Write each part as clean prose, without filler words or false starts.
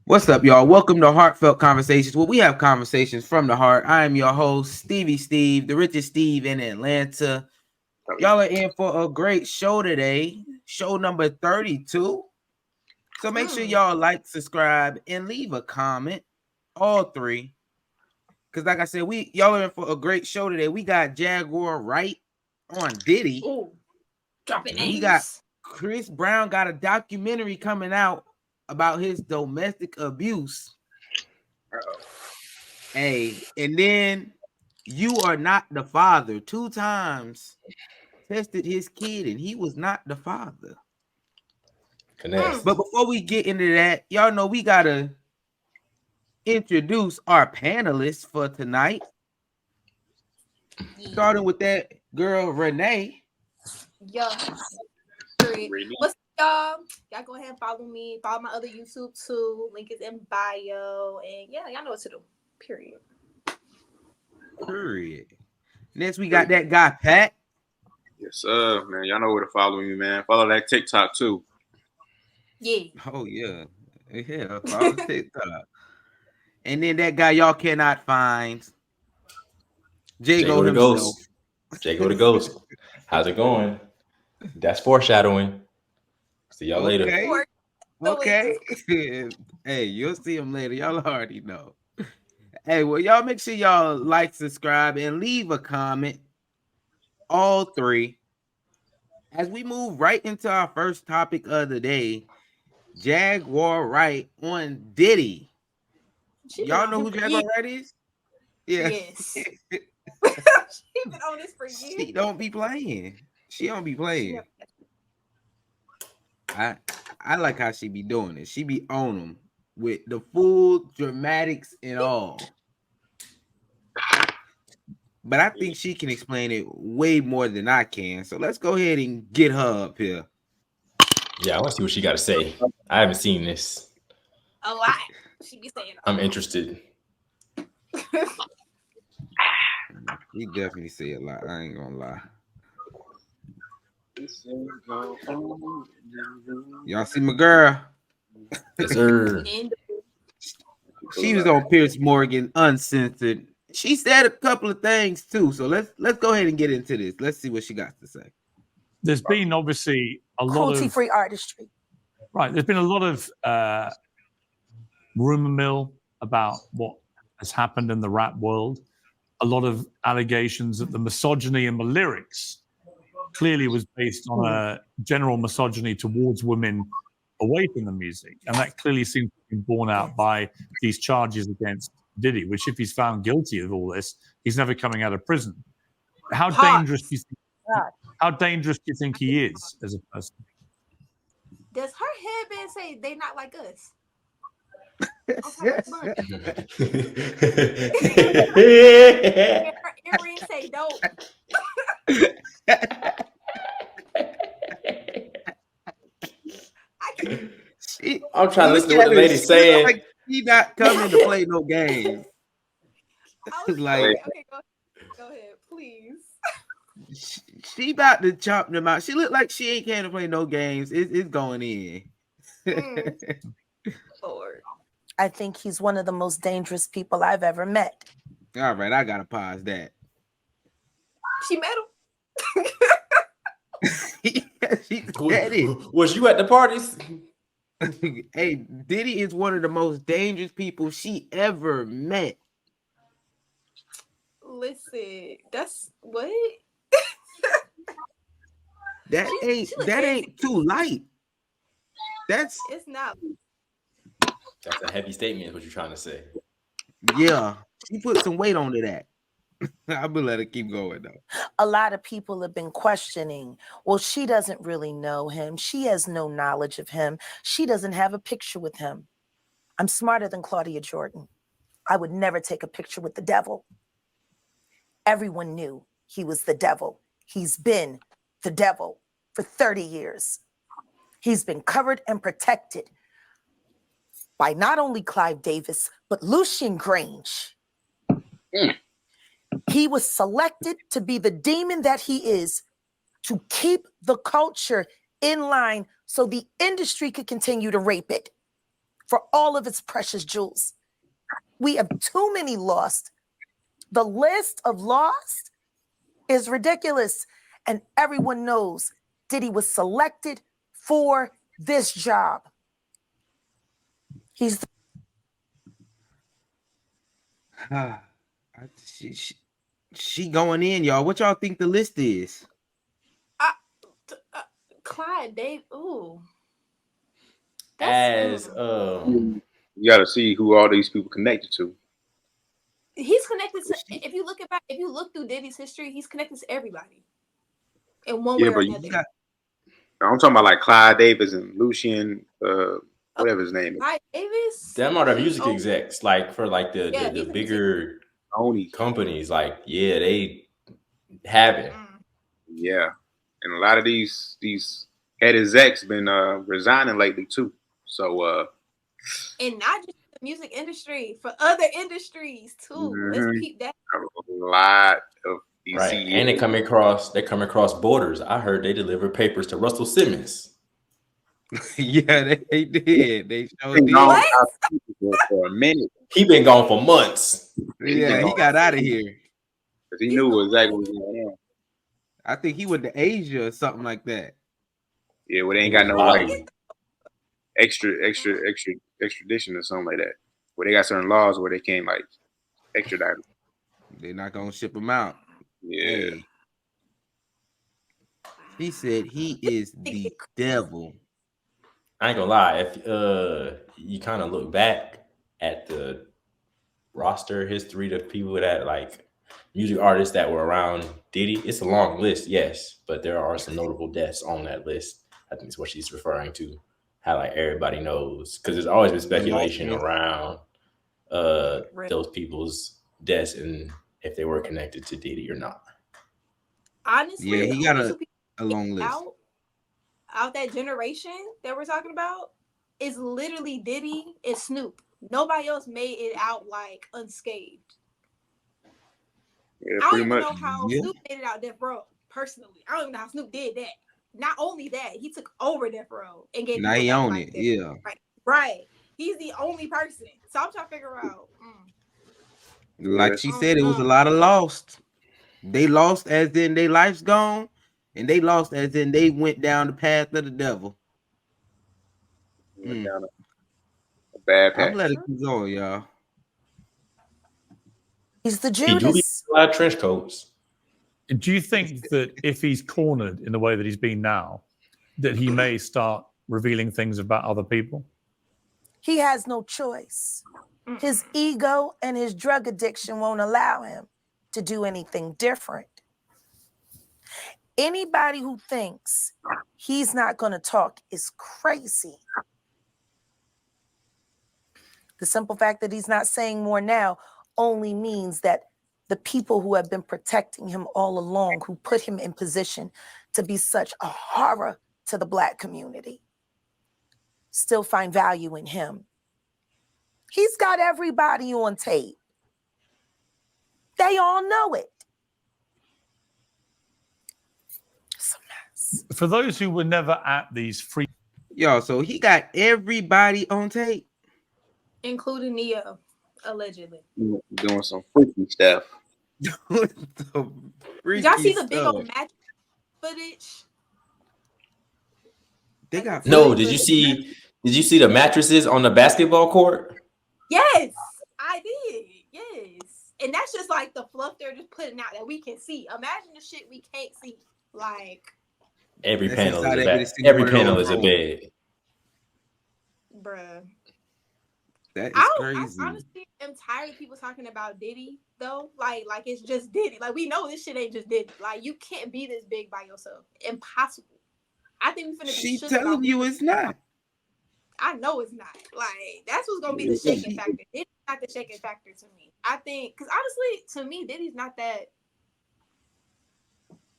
What's up, y'all? Welcome to Hartfelt Conversations, where we have conversations from the heart. I am your host, Stevie, the richest Steve in Atlanta. Y'all are in for a great show today, show number 32. So make sure y'all like, subscribe, and leave a comment, all three. Because like I said, y'all are in for a great show today. We got Jaguar Wright on Diddy. Ooh, dropping names. We got Chris Brown got a documentary coming out about his domestic abuse. Hey, and then You Are Not the Father 2 times tested his kid and he was not the father. Finesse. But before we get into that, y'all know we gotta introduce our panelists for tonight. Starting with that girl Renee. Yo, what's up, y'all? Y'all go ahead and follow me. Follow my other YouTube too. Link is in bio. And yeah, y'all know what to do. Period. Next, we got that guy Pat. Yes, man. Y'all know where to follow me, man. Follow that TikTok too. Yeah. Oh yeah, follow TikTok. And then that guy y'all cannot find, Jago the himself. Ghost. Jago the Ghost. How's it going? That's foreshadowing. See y'all later. Okay. Hey, you'll see him later. Y'all already know. Hey, well, y'all make sure y'all like, subscribe, and leave a comment. All three. As we move right into our first topic of the day, Jaguar Wright on Diddy. Y'all know who Jaguar Wright is? Yeah. Yes. She been on this for years. She don't be playing. I like how she be doing it. She be on them with the full dramatics and all. But I think she can explain it way more than I can. So let's go ahead and get her up here. Yeah, I want to see what she got to say. I haven't seen this. A lot. She be saying. I'm interested. You definitely say a lot. I ain't gonna lie. Y'all see my girl? Yes, sir. She was on Piers Morgan Uncensored. She said a couple of things too. So let's go ahead and get into this. Let's see what she got to say. There's been obviously a lot of cruelty-free artistry. Right. There's been a lot of rumor mill about what has happened in the rap world. A lot of allegations that the misogyny in the lyrics clearly was based on a general misogyny towards women away from the music. And that clearly seems to be borne out by these charges against Diddy, which if he's found guilty of all this, he's never coming out of prison. How dangerous do you think he is as a person? Does her headband say they not like us? Her earrings say dope. I'm trying to listen to what the lady's saying. Like he not coming to play no games. Like, okay, go ahead, please. She about to chop them out. She look like she ain't came to play no games. It's going in. Lord. I think he's one of the most dangerous people I've ever met. All right, I gotta pause that. She met him. She said it. Was you at the parties? Hey, Diddy is one of the most dangerous people she ever met. Listen, that's what? That ain't too light. It's not. That's a heavy statement, is what you're trying to say. Yeah, she put some weight onto that. I'm gonna let her keep going though. A lot of people have been questioning, well, she doesn't really know him. She has no knowledge of him. She doesn't have a picture with him. I'm smarter than Claudia Jordan. I would never take a picture with the devil. Everyone knew he was the devil. He's been the devil for 30 years. He's been covered and protected by not only Clive Davis, but Lucian Grange. He was selected to be the demon that he is, to keep the culture in line so the industry could continue to rape it. for all of its precious jewels. We have too many lost. The list of lost is ridiculous. And everyone knows Diddy was selected for this job. He's she going in, y'all. What y'all think the list is? Clyde, Dave. Ooh. As you got to see who all these people connected to. He's connected to. If you look through Diddy's history, he's connected to everybody. In one way or another. I'm talking about like Clyde Davis and Lucian, whatever his name is. Clyde Davis. them are the music execs, like for like the bigger companies. Like, yeah, they have it. Yeah, and a lot of these head execs been resigning lately too. So and not just the music industry, for other industries too. Let's keep that. A lot of these right, CEOs. and they come across borders. I heard they delivered papers to Russell Simmons. Yeah, they did. They showed for a minute. He been gone for months. Yeah, he got out of here because he knew exactly what was going on. I think he went to Asia or something like that. Yeah, well, they ain't got no like extradition or something like that. Where they got certain laws where they can't like extradite them. They're not gonna ship him out. Yeah. Hey. He said he is the devil. I ain't gonna lie. If you kind of look back at the roster history of people that like music artists that were around Diddy, it's a long list, yes, but there are some notable deaths on that list. I think it's what she's referring to. How like everybody knows, because there's always been speculation around those people's deaths and if they were connected to Diddy or not. Honestly, yeah, he got a long list. Out that generation that we're talking about is literally Diddy and Snoop. Nobody else made it out like unscathed. Yeah, I don't even know how Snoop made it out Death Row. Personally, I don't even know how Snoop did that. Not only that, he took over Death Row and gave. Now he own it. Yeah. Right. He's the only person. So I'm trying to figure out. Like she said, it was a lot of lost. They lost as in their life's gone, and they lost as in they went down the path of the devil. Went down a bad path. I'm letting it go, y'all. He's the Judas. A lot of trench coats. Do you think that if he's cornered in the way that he's been now, that he may start revealing things about other people? He has no choice. His ego and his drug addiction won't allow him to do anything different. Anybody who thinks he's not going to talk is crazy. The simple fact that he's not saying more now only means that the people who have been protecting him all along, who put him in position to be such a horror to the Black community, still find value in him. He's got everybody on tape. They all know it. It's a mess. For those who were never at these free... Yo, so he got everybody on tape? Including Neo, allegedly. Doing some freaky stuff. Did y'all see the big old match footage? They got no. Did you see the mattresses on the basketball court? Yes, I did. Yes, and that's just like the fluff they're just putting out that we can see. Imagine the shit we can't see. Like every panel is a bed. Every panel is a bed. Bruh. That is crazy. I honestly am tired of people talking about Diddy though. Like it's just Diddy. Like we know this shit ain't just Diddy. Like you can't be this big by yourself. Impossible. I think we're finna be. She's telling you it's not. I know it's not. Like that's what's gonna be the shaking factor. Diddy's not the shaking factor to me. I think because honestly, to me, Diddy's not that.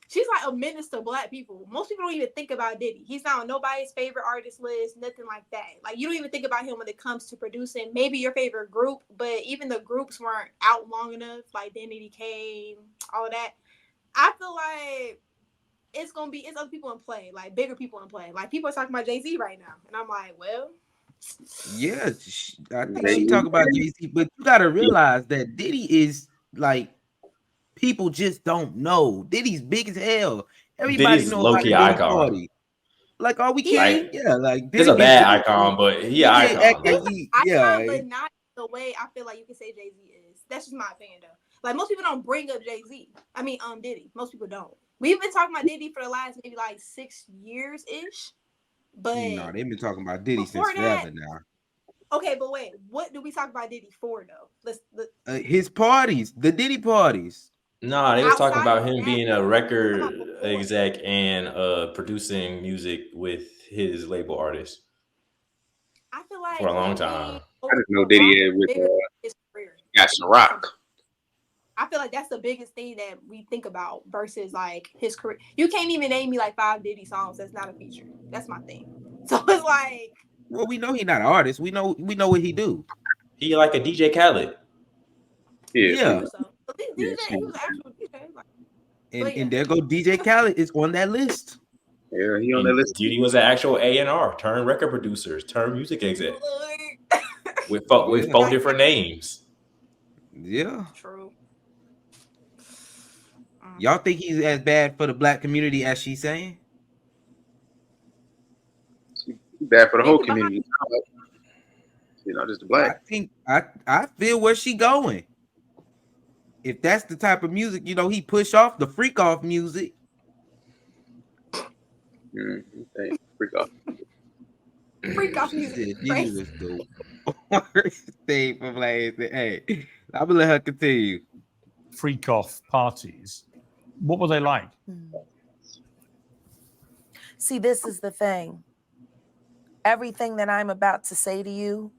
She's like a menace to Black people. Most people don't even think about Diddy. He's not on nobody's favorite artist list, nothing like that. Like you don't even think about him when it comes to producing maybe your favorite group, but even the groups weren't out long enough. Like Diddy came, all of that. I feel like it's other people in play, like bigger people in play. Like people are talking about Jay-Z right now, and I'm like, well, Yeah, I think she talk about Jay-Z, but you gotta realize that Diddy is like people just don't know. Diddy's big as hell. Everybody Diddy's knows low about key the Diddy icon. party. Like, are we kidding? Like, Yeah, like He's Diddy a bad icon, but he an can't act icon. like Bro. he, Icon, but not the way I feel like you can say Jay-Z is. That's just my opinion, though. Like, most people don't bring up Jay-Z. I mean, Diddy. Most people don't. We've been talking about Diddy for the last maybe like 6 years ish. But no, they've been talking about Diddy since forever now. Okay, but wait, what do we talk about Diddy for though? Let's his parties, the Diddy parties. Nah, they was talking about him being a record exec and producing music with his label artists. I feel like for a long time. I just know Diddy with his career. Got some rock. I feel like that's the biggest thing that we think about versus like his career. You can't even name me like 5 Diddy songs that's not a feature. That's my thing. So it's like, well, we know he's not an artist. We know what he do. He like a DJ Khaled. Yeah. So. DJ, he was an actual DJ. Like, and there go DJ Khaled is on that list. Yeah, he on that list. Diddy was an actual A&R, turned record producers, turned music exec. with 4 different names. Yeah. True. Y'all think he's as bad for the black community as she's saying? He's bad for the whole community. You know, just the black. I think I feel where she going. If that's the type of music, you know, he push off the freak off music. Freak off. Freak off music. Diddy was dope. Stay from like, hey, I'm gonna let her continue. Freak off parties. What were they like? See, this is the thing. Everything that I'm about to say to you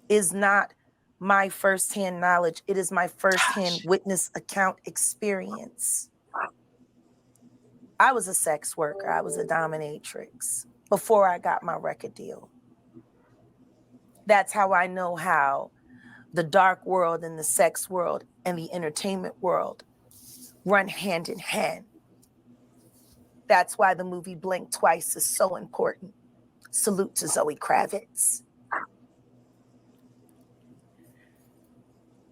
is not my firsthand knowledge. It is my firsthand witness account experience. I was a sex worker. I was a dominatrix before I got my record deal. That's how I know how the dark world and the sex world and the entertainment world run hand in hand. That's why the movie Blink Twice is so important. Salute to Zoe Kravitz.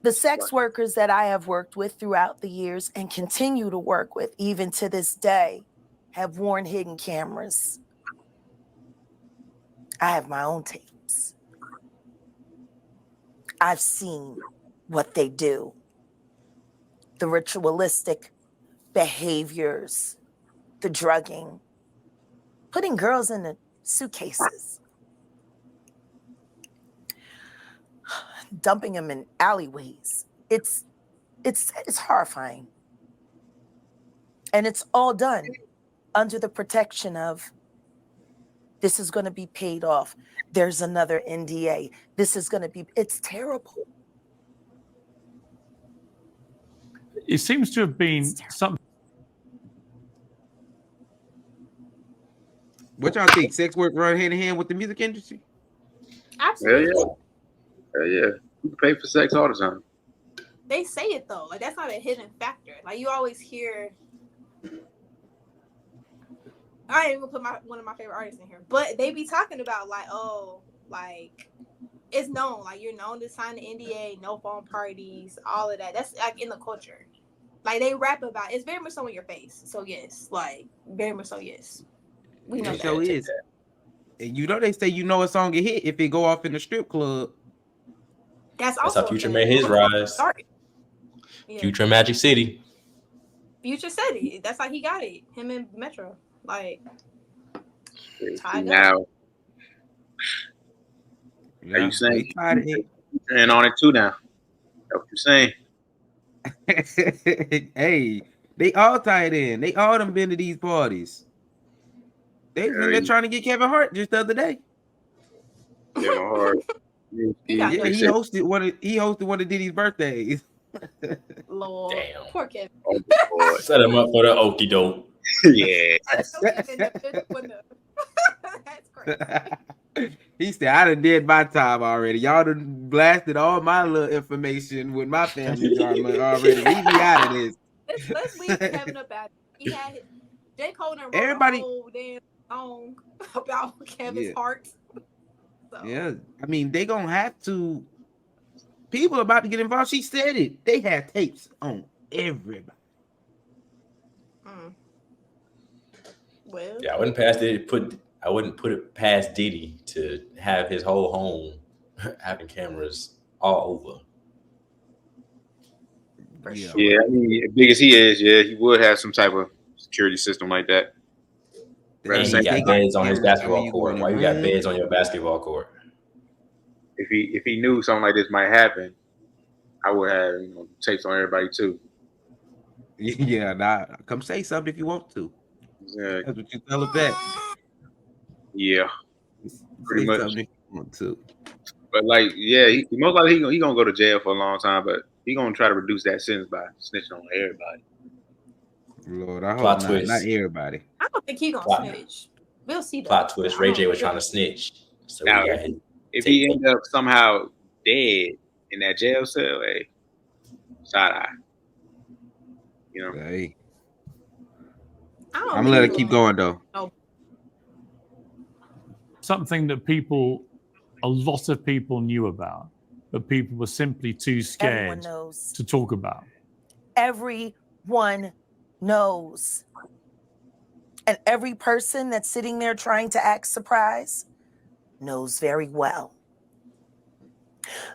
The sex workers that I have worked with throughout the years and continue to work with even to this day have worn hidden cameras. I have my own tapes. I've seen what they do. The ritualistic behaviors, the drugging, putting girls in the suitcases, dumping them in alleyways. It's horrifying. And it's all done under the protection of this is going to be paid off. There's another NDA. This is going to be, it's terrible. It seems to have been something. What y'all think? Sex work run hand in hand with the music industry? Absolutely. Yeah. You pay for sex all the time. They say it though. Like that's not a hidden factor. Like you always hear. I ain't even put one of my favorite artists in here, but they be talking about like, oh, like it's known, like you're known to sign the NDA, no phone parties, all of that. That's like in the culture. Like they rap about it's very much so in your face. So yes, like very much so yes. We know it that. So is. And you know they say you know a song get hit if it go off in the strip club. That's how Future made his rise. Yeah. Future Magic City. Future said it. That's how he got it. Him and Metro. Like now. Yeah, are you saying and on it too now? That's what you're saying. Hey, they all tied in. They all done been to these parties. They're trying to get Kevin Hart just the other day. Kevin Hart. he hosted one of Diddy's birthdays. Lord. Damn. Poor Kevin. Oh, set him up for the okie doke. Yeah. That's crazy. He said, I done did my time already. Y'all done blasted all my little information with my family drama already. Leave me out of this. Let's leave Kevin up at it. He had J. Cole and wrote everybody a whole damn song about Kevin's heart. So. Yeah, I mean, they gonna have to. People about to get involved. She said it. They had tapes on everybody. Well, Yeah, I wouldn't put it past Diddy to have his whole home having cameras all over. for sure. Yeah, I mean, as big as he is, yeah, he would have some type of security system like that. But at the And he same got time, beds on his cameras so when basketball you go in court. the Why you got room. beds on your basketball court? if he knew something like this might happen, I would have tapes on everybody too. Yeah, nah, come say something if you want to. Yeah, That's what you tell her back. yeah, pretty Say much. something if you want to. But like, yeah, he most likely he gonna go to jail for a long time, but he gonna try to reduce that sentence by snitching on everybody. Lord, I hope Plot not. twist. Not everybody. I don't think he's gonna Plot. snitch. We'll see though. Plot twist. I Ray don't J was feel- trying to snitch, so Now, he got his if he tape. end up somehow dead in that jail cell, hey, side eye. You know, Hey, I don't I'm gonna let think it he's keep gonna- going though. Something that a lot of people knew about, but people were simply too Everyone scared knows. to talk about. Everyone knows. And every person that's sitting there trying to act surprised knows very well.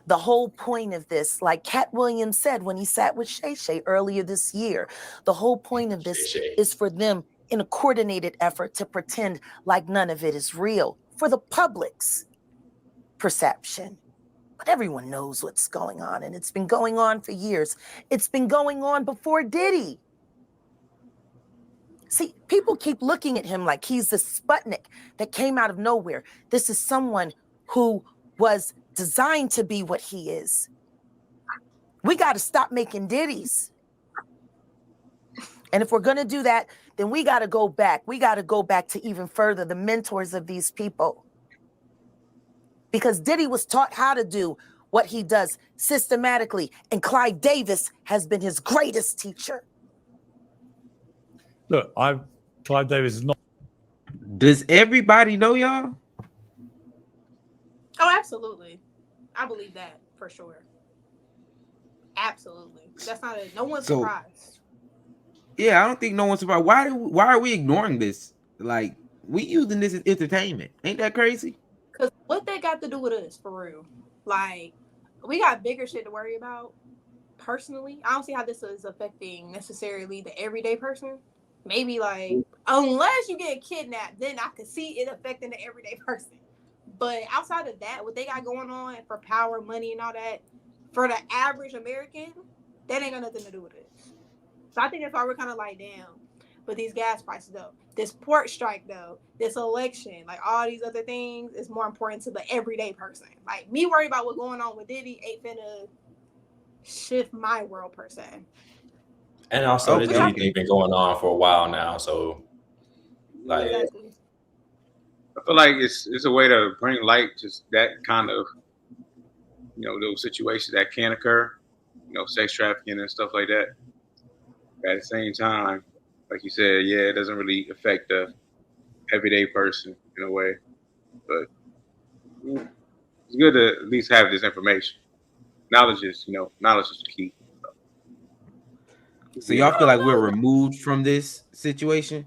The whole point of this, like Cat Williams said when he sat with Shay Shay earlier this year, the whole point of this Shay Shay. is for them in a coordinated effort to pretend like none of it is real for the public's perception. But everyone knows what's going on, and it's been going on for years. It's been going on before Diddy. See, people keep looking at him like he's the Sputnik that came out of nowhere. This is someone who was designed to be what he is. We got to stop making Diddies. And if we're going to do that, then we got to go back. We got to go back to even further the mentors of these people. Because Diddy was taught how to do what he does systematically. And Clyde Davis has been his greatest teacher. Look, Clyde Davis is not. Does everybody know y'all? Oh, absolutely. I believe that for sure. Absolutely. That's not no one's So- surprised. Yeah, I don't think no one's surprised. Why are we ignoring this? Like, we using this as entertainment. Ain't that crazy? Because what they got to do with us, for real? Like, we got bigger shit to worry about. Personally, I don't see how this is affecting necessarily the everyday person. Maybe like, unless you get kidnapped, then I could see it affecting the everyday person. But outside of that, what they got going on for power, money, and all that, for the average American, that ain't got nothing to do with it. So I think that's why we're kind of like, damn. But these gas prices, though, this port strike, though, this election, like all these other things is more important to the everyday person. Like, me worried about what's going on with Diddy ain't finna shift my world, per se. And also, Okay. this Diddy thing been going on for a while now, so like, Exactly. I feel like it's a way to bring light to that kind of, those situations that can occur, sex trafficking and stuff like that. But at the same time, like you said, yeah, it doesn't really affect the everyday person in a way, but it's good to at least have this information. Knowledge is the key. So y'all feel like we're removed from this situation?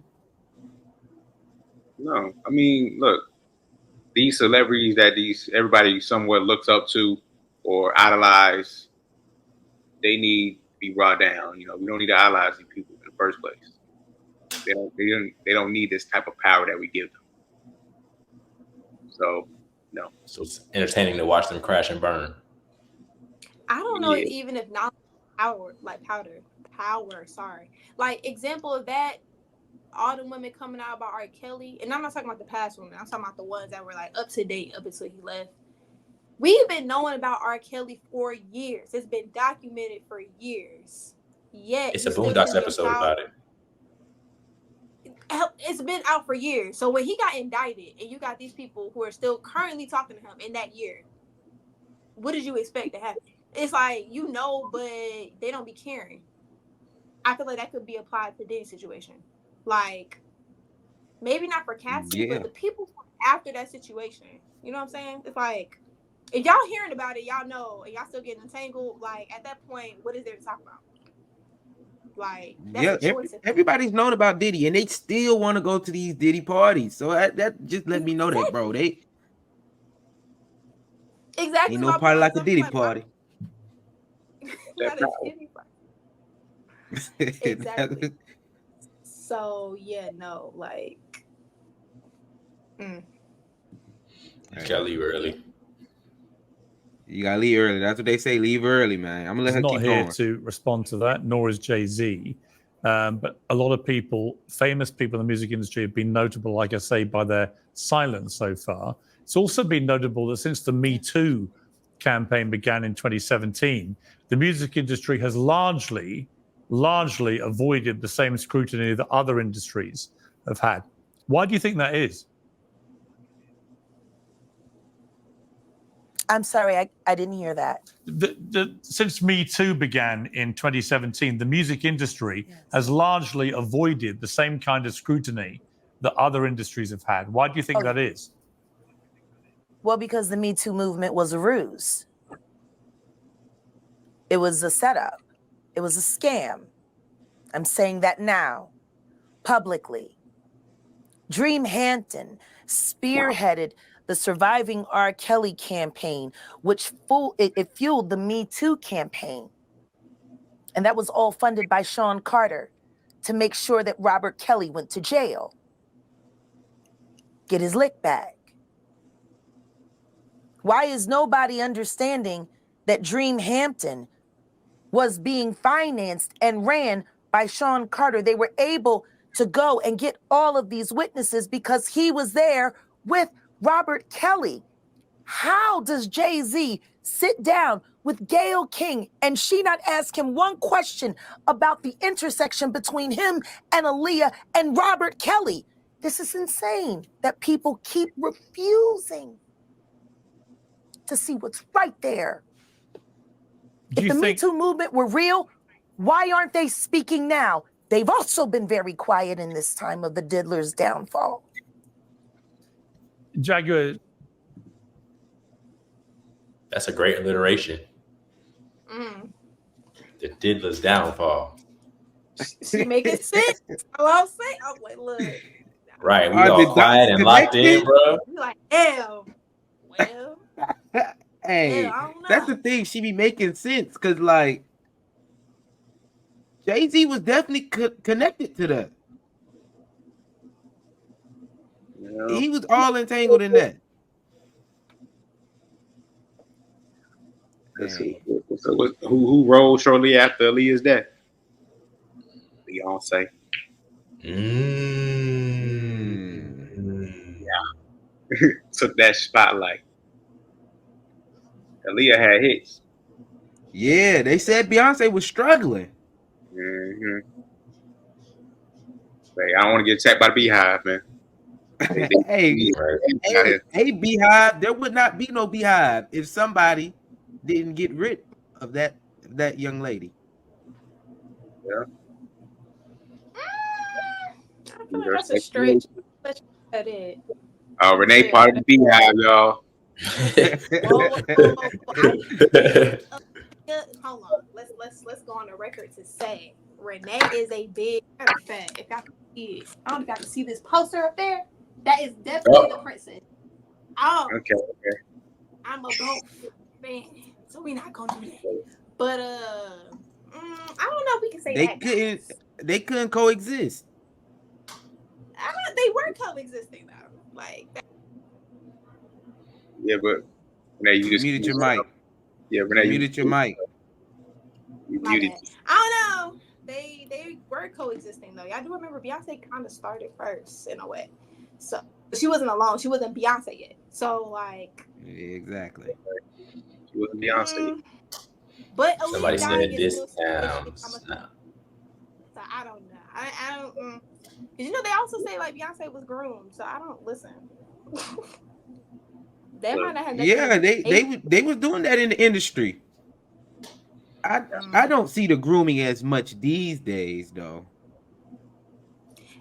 No, I mean, look, these celebrities that everybody somewhat looks up to or idolize, they need to be brought down. We don't need to idolize these people in the first place. They don't need this type of power that we give them. So, no. So it's entertaining to watch them crash and burn. I don't know Yeah. even if knowledge power, sorry. Like, example of that, all the women coming out about R. Kelly, and I'm not talking about the past women, I'm talking about the ones that were like up to date up until he left. We've been knowing about R. Kelly for years. It's been documented for years. Yet It's a Boondocks episode about it. It's been out for years. So when he got indicted, and you got these people who are still currently talking to him in that year, what did you expect to happen? It's like, but they don't be caring. I feel like that could be applied to Diddy's situation. Like, maybe not for Cassie, Yeah. but the people who after that situation. You know what I'm saying? It's like, if y'all hearing about it, y'all know, and y'all still getting entangled, like, at that point, what is there to talk about? Like, that's a choice. Everybody's known about Diddy, and they still want to go to these Diddy parties. So that just let me know that, bro. They exactly ain't no party like a Diddy party. Not a Diddy party. Exactly. So yeah, no, like, You gotta leave early. You gotta leave early. That's what they say. Leave early, man. I'm gonna let her keep going. Not here to respond to that, nor is Jay-Z. But a lot of people, famous people in the music industry, have been notable, like I say, by their silence so far. It's also been notable that since the Me Too campaign began in 2017, the music industry has largely avoided the same scrutiny that other industries have had. Why do you think that is? I'm sorry, I didn't hear that. Since Me Too began in 2017, the music industry has largely avoided the same kind of scrutiny that other industries have had. Why do you think that is? Well, because the Me Too movement was a ruse. It was a setup. It was a scam. I'm saying that now, publicly. Dream Hampton spearheaded the Surviving R. Kelly campaign, which fueled the Me Too campaign. And that was all funded by Sean Carter to make sure that Robert Kelly went to jail. Get his lick back. Why is nobody understanding that Dream Hampton was being financed and ran by Sean Carter? They were able to go and get all of these witnesses because he was there with Robert Kelly. How does Jay-Z sit down with Gayle King and she not ask him one question about the intersection between him and Aaliyah and Robert Kelly? This is insane that people keep refusing to see what's right there. If the Me Too movement were real, why aren't they speaking now? They've also been very quiet in this time of the Diddler's downfall. Jaguar. That's a great alliteration. The Diddler's downfall. She make it sense. I'm saying, I'm like, look. Right, we all quiet and locked in, bro. You like, damn. Well. Hey, that's the thing. She be making sense because, like, Jay-Z was definitely connected to that. Yeah. He was all entangled in that. So who rolled shortly after Aaliyah's death? Beyonce. Yeah. Took that spotlight. Aaliyah had hits. Yeah, they said Beyonce was struggling. Mm-hmm. Hey, I don't want to get attacked by the Beehive, man. Hey, Beehive, there would not be no Beehive if somebody didn't get rid of that young lady. Yeah. I feel like that's a stretch. That it. Oh, Renee part of the Beehive, y'all. Hold on. Let's go on the record to say Renee is a big fan. If y'all can see it, I don't know if y'all can see this poster up there. That is definitely the princess. Oh, okay. I'm a both fan, so we're not gonna do that. But I don't know if we can say they couldn't coexist. They were coexisting though. Like that. Yeah, but Renee, you just muted your mic. Yeah, Renee, you muted your mic. You muted. I don't know. They were coexisting though. Y'all do remember Beyonce kind of started first in a way. So she wasn't alone. She wasn't Beyonce yet. So like exactly. She wasn't Beyonce. But somebody said this down. So I don't know. I don't. Cause they also say like Beyonce was groomed. So I don't listen. They might not have. Yeah, they was doing that in the industry. I don't see the grooming as much these days though.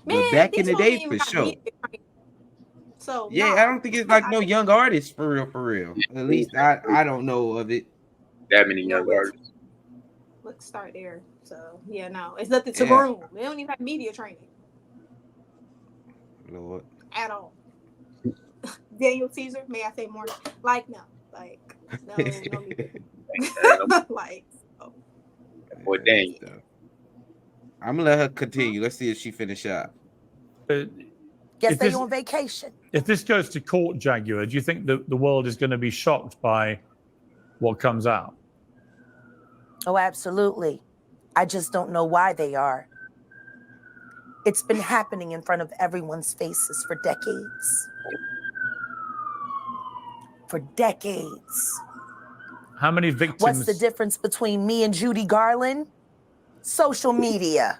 Man, but back in the day, for sure. So Yeah, I don't think it's like no young artist for real. At least I don't know of it. That many young artists. Let's start there. So yeah, no, it's nothing to groom. They don't even have media training. Lord. At all. Daniel Caesar, may I say more? Like no, media. Like oh. Boy, dang. I'm gonna let her continue. Let's see if she finish up. Guess they on vacation. If this goes to court, Jaguar, do you think the world is going to be shocked by what comes out? Oh, absolutely. I just don't know why they are. It's been happening in front of everyone's faces for decades. For decades. How many victims? What's the difference between me and Judy Garland? Social media.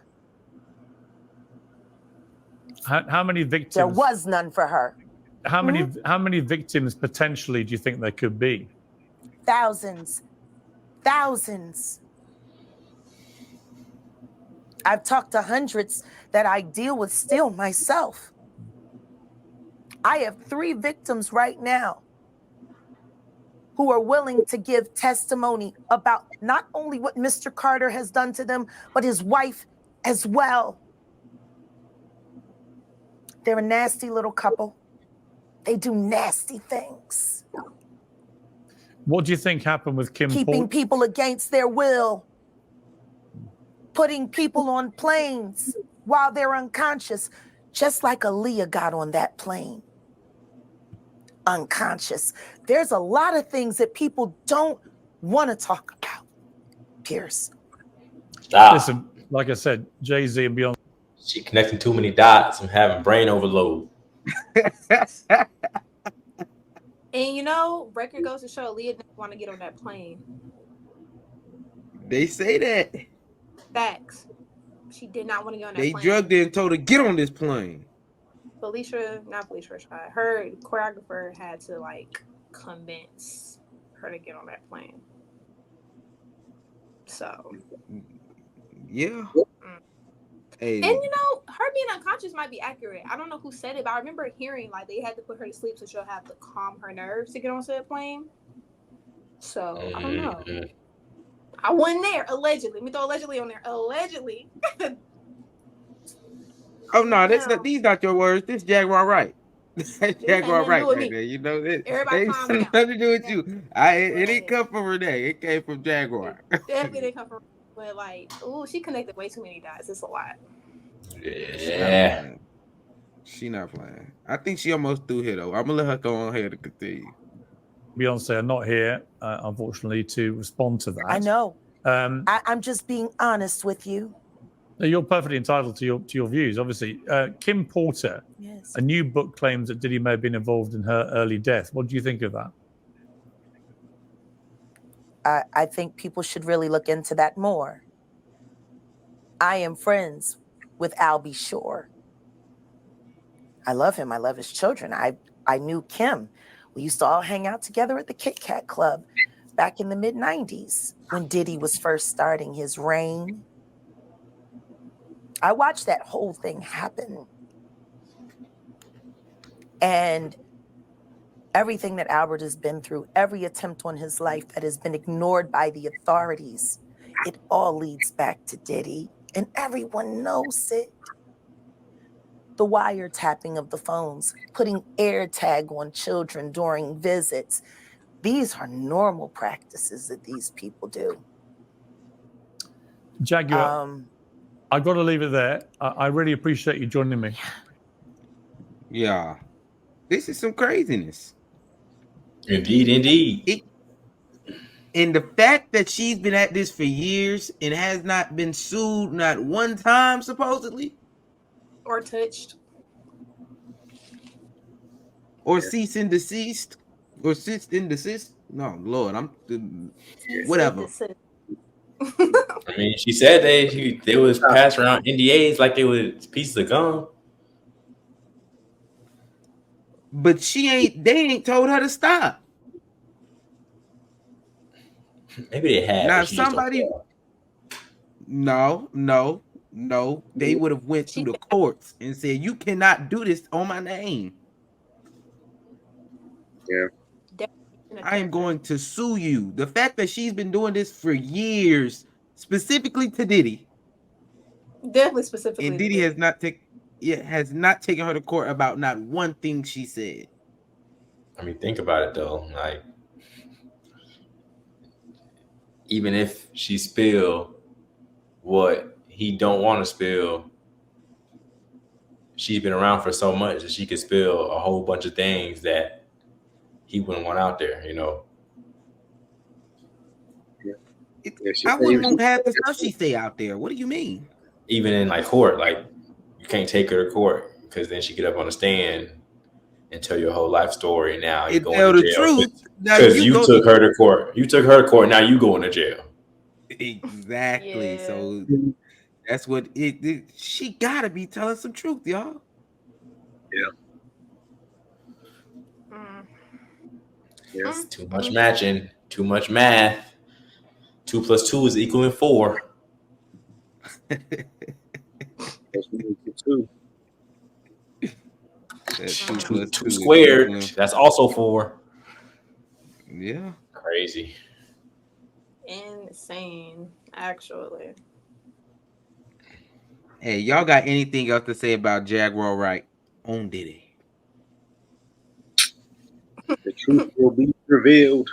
How many victims? There was none for her. How many victims potentially do you think there could be? Thousands. I've talked to hundreds that I deal with still myself. I have 3 victims right now who are willing to give testimony about not only what Mr. Carter has done to them, but his wife as well. They're a nasty little couple. They do nasty things. What do you think happened with Kim? Keeping people against their will. Putting people on planes while they're unconscious, just like Aaliyah got on that plane. Unconscious. There's a lot of things that people don't want to talk about, Pierce. Listen, like I said, Jay-Z and Beyonce. She connecting too many dots and having brain overload. And record goes to show Aaliyah didn't want to get on that plane. They say that. Facts. She did not want to get on that plane. They drugged her and told her, get on this plane. Felicia Rashad, her choreographer had to convince her to get on that plane. So. Yeah. Hey. And her being unconscious might be accurate. I don't know who said it, but I remember hearing they had to put her to sleep so she'll have to calm her nerves to get onto the plane. So I don't know. I wasn't there, allegedly. Let me throw allegedly on there. Allegedly. Oh no, these not your words. This Jaguar Wright. Jaguar Wright right there. Everybody calm down. Nothing to do with you. It didn't come from Renee. It came from Jaguar. It definitely didn't come from. But she connected way too many dots. It's a lot. Yeah. She not playing. I think she almost threw here though. I'm gonna let her go on here to continue. Beyonce are not here, unfortunately, to respond to that. I know. I'm just being honest with you. You're perfectly entitled to your views, obviously. Kim Porter, yes. A new book claims that Diddy may have been involved in her early death. What do you think of that? I think people should really look into that more. I am friends with Albie Shore. I love him. I love his children. I knew Kim. We used to all hang out together at the Kit Kat Club back in the mid-90s when Diddy was first starting his reign. I watched that whole thing happen. And everything that Albert has been through, every attempt on his life that has been ignored by the authorities, it all leads back to Diddy. And everyone knows it. The wiretapping of the phones, putting air tag on children during visits. These are normal practices that these people do. Jaguar, I've got to leave it there. I really appreciate you joining me. Yeah. This is some craziness. Indeed. And the fact that she's been at this for years and has not been sued not one time, supposedly. Or touched. Or cease and desist. Or cease and desist. No, Lord, whatever. I mean, she said they was passed around NDAs like they was pieces of gum. But they ain't told her to stop. Maybe they had. Now somebody. No. They would have went to the courts and said, you cannot do this on my name. Yeah. I am going to sue you. The fact that she's been doing this for years, specifically to Diddy, Definitely specifically. and Diddy has not taken her to court about not one thing she said. I mean, think about it though. Like, even if she spill what he don't want to spill, she's been around for so much that she could spill a whole bunch of things that he wouldn't want out there, you know. I wouldn't want half the stuff she say out there. What do you mean? Even in like court, like you can't take her to court because then she get up on the stand and tell your whole life story. And now you going to jail truth because you took her to court. You took her to court. Now you going to jail. Exactly. Yeah. So that's what she gotta be telling some truth, y'all. Yeah. It's too much matching, too much math. 2 + 2 is equaling 4. Two squared. That's also 4. Yeah. Crazy. Insane, actually. Hey, y'all got anything else to say about Jaguar Wright on Diddy? The truth will be revealed.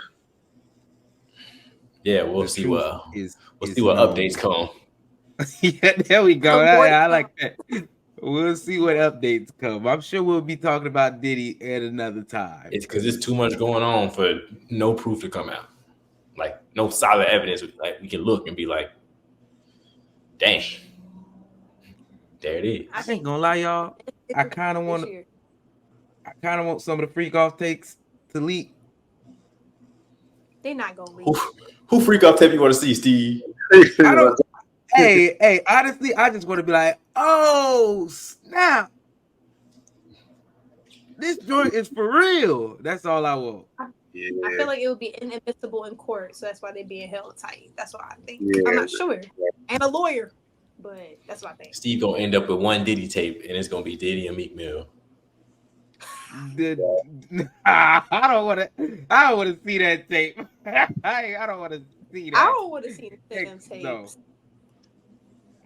Yeah, we'll see what known. Updates come. Yeah, there we go. I like that. We'll see what updates come. I'm sure we'll be talking about Diddy at another time. It's because it's too much going on for no proof to come out. Like, no solid evidence. Like, we can look and be like, dang. There it is. I ain't gonna lie, y'all. I kind of want some of the freak off takes to leak. They're not gonna leak. Who freak off tape you want to see, Steve? I don't. Hey, honestly, I just want to be like, oh snap, this joint is for real. That's all I want. Yeah. I feel like it would be inadmissible in court, so that's why they're being held tight. That's what I think. Yeah. I'm not sure. And a lawyer, but that's what I think. Steve gonna end up with one Diddy tape, and it's gonna be Diddy and Meek Mill. I don't want to see that tape. I don't want to see that. I don't want to see them tapes. No.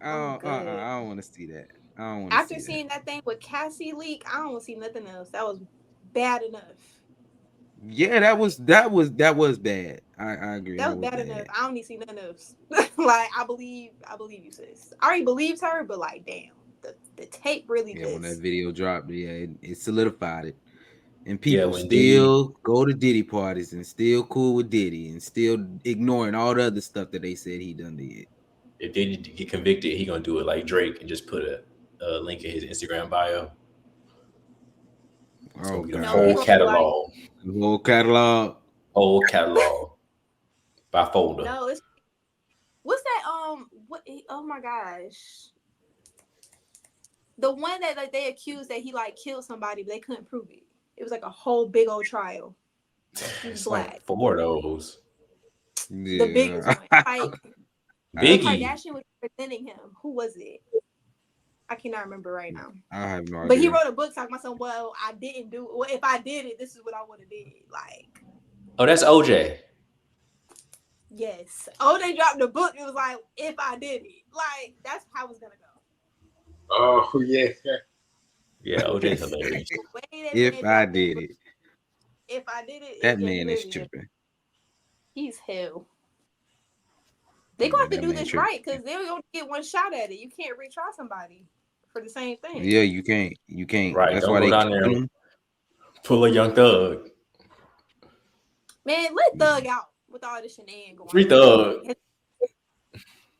I don't want to see that. After seeing that thing with Cassie leak, I don't want to see nothing else. That was bad enough. Yeah, that was bad. I agree. That was bad enough. I don't need to see nothing else. Like, I believe you, sis. I already believed her, but like, damn, the tape really did. When that video dropped, it solidified it. And people still Diddy go to Diddy parties and still cool with Diddy and still ignoring all the other stuff that they said he done did. If Diddy get convicted, he gonna do it like Drake and just put a link in his Instagram bio. Oh, the whole catalog. The whole catalog. Whole catalog. By folder. No, what's that? Oh my gosh. The one that like they accused that he like killed somebody, but they couldn't prove it. It was like a whole big old trial. It's black. like 4 of those. Yeah. The biggest one. Like, Biggie. Kardashian was presenting him. Who was it? I cannot remember right now. I have no idea. But he wrote a book talking about something. Well, I didn't do. Well, if I did it, this is what I would have did. Like. Oh, that's OJ. Yes. OJ dropped the book. It was like, if I did it. Like, that's how it's gonna go. Oh yeah. Yeah, OJ's hilarious. If I did it. If I did it. That man is tripping. He's hell. They're going to have to do this right because they're going to get one shot at it. You can't retry somebody for the same thing. Yeah, you can't. You can't. Right. That's Don't why go they down there. Pull a Young Thug. Man, let Thug out with all this shenanigans going on. Free Thug.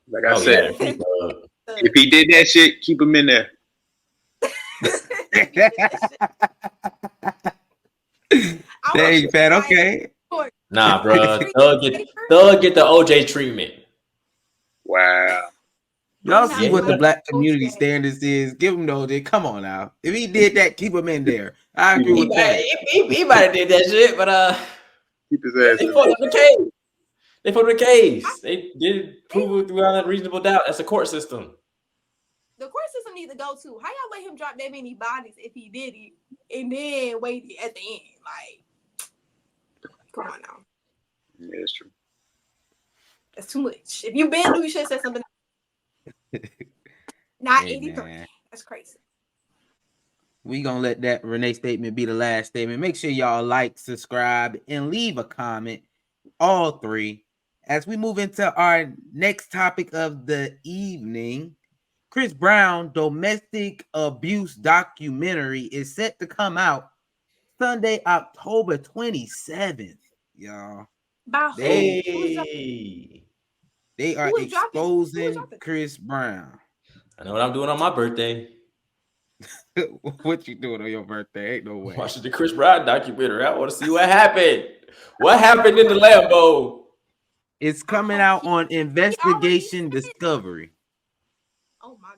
Like I said, Free Thug. If he did that shit, keep him in there. Dang, Pat. Okay. Nah, bro. Thug get the OJ treatment. Wow. Y'all see what the black community standards is. Give him the OJ. Come on now. If he did that, keep him in there. I agree with that. He might have did that shit, but keep his ass. They put him in the case. They put him in the case. They did prove it without reasonable doubt. That's a court system. The court system needs to go too. How y'all let him drop that many bodies if he did it and then wait at the end? Like, Come on now. Yeah, that's true. That's too much. If you been through, you should have said something. Not Hey, 83. man. That's crazy. We gonna let that Renee statement be the last statement. Make sure y'all like, subscribe, and leave a comment. All three. As we move into our next topic of the evening, Chris Brown domestic abuse documentary is set to come out Sunday, October 27th. Y'all. By who? Hey, They are Who is dropping? exposing Chris Brown. I know what I'm doing on my birthday. What you doing on your birthday? Ain't no way. Watching the Chris Brown documentary. I want to see what happened. What happened in the Lambo? It's coming out on Investigation Discovery. Oh my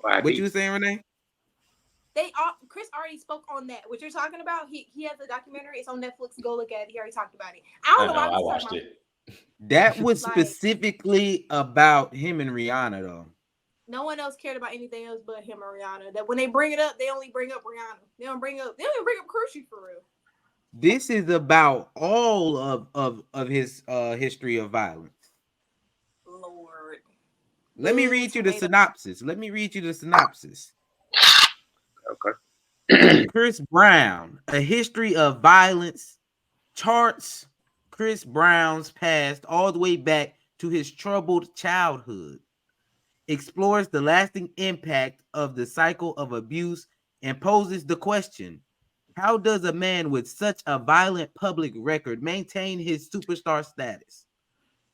God. What you were saying, Renee? Chris already spoke on that. What you're talking about, he has a documentary. It's on Netflix. Go look at it. He already talked about it. I watched it. That was specifically about him and Rihanna, though. No one else cared about anything else but him and Rihanna. That when they bring it up, they only bring up Rihanna. They don't even bring up Crucial for real. This is about all of his history of violence. Lord. Let me read you the synopsis. Okay. Chris Brown, A History of Violence, charts Chris Brown's past all the way back to his troubled childhood, explores the lasting impact of the cycle of abuse, and poses the question, how does a man with such a violent public record maintain his superstar status?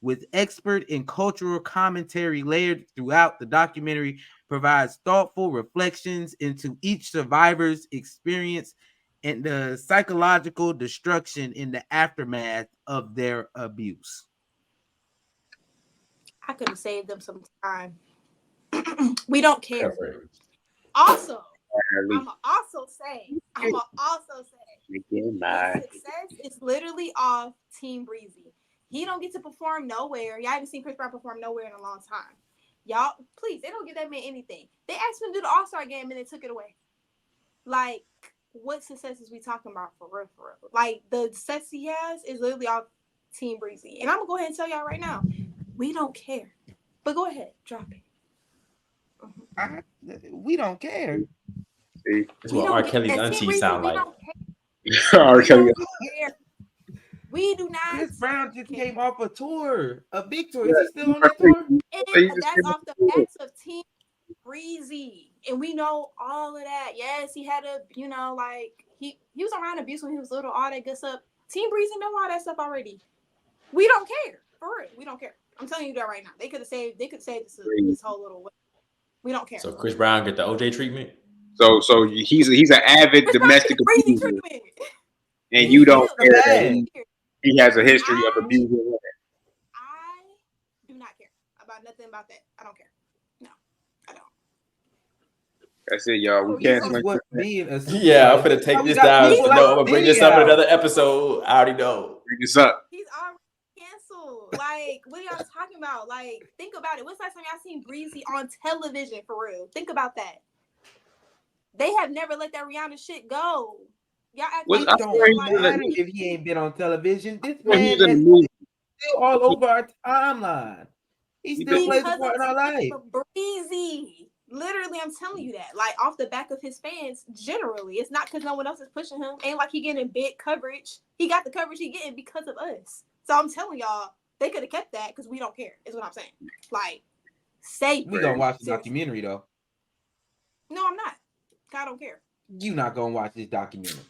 With expert and cultural commentary layered throughout, the documentary provides thoughtful reflections into each survivor's experience and the psychological destruction in the aftermath of their abuse. I could have saved them some time. We don't care. Also, I'm also say his success is literally off Team Breezy. He don't get to perform nowhere. Y'all haven't seen Chris Brown perform nowhere in a long time. Y'all, please, they don't give that man anything. They asked him to do the All-Star game and they took it away. Like, what success is we talking about for real? Like, the success he has is literally off Team Breezy. And I'm going to go ahead and tell y'all right now, we don't care. But go ahead, drop it. We don't care. See? That's what R. Kelly's auntie sound like. R. Kelly. We do not. Chris Brown just came off a tour, a big tour. Is he still on that tour? And that's off the backs of Team Breezy. And we know all of that. Yes, he had a, he was around abuse when he was little, all that good stuff. Team Breezy know all that stuff already. We don't care. For real. We don't care. I'm telling you that right now. They could save this whole little way. We don't care. So Chris Brown get the OJ treatment? So he's an avid domestic abuser. And you don't care that he has a history of abusing women. I do not care about nothing about that. I don't care. No, I don't. That's it, y'all. We can't. Yeah, I'm gonna take this down. No, I'm gonna bring this up in another episode. I already know. Bring this up. He's already canceled. Like, what are y'all talking about? Like, think about it. When's the last time y'all seen Breezy on television for real? Think about that. They have never let that Rihanna shit go. Y'all act like don't matter if he ain't been on television. This man is still all over our timeline. He still plays a part in our life. Breezy. Literally, I'm telling you that. Like, off the back of his fans, generally. It's not because no one else is pushing him. Ain't like he getting big coverage. He got the coverage he getting because of us. So I'm telling y'all, they could have kept that because we don't care, is what I'm saying. Like, we gonna watch the documentary, though. No, I'm not. I don't care. You not gonna watch this documentary.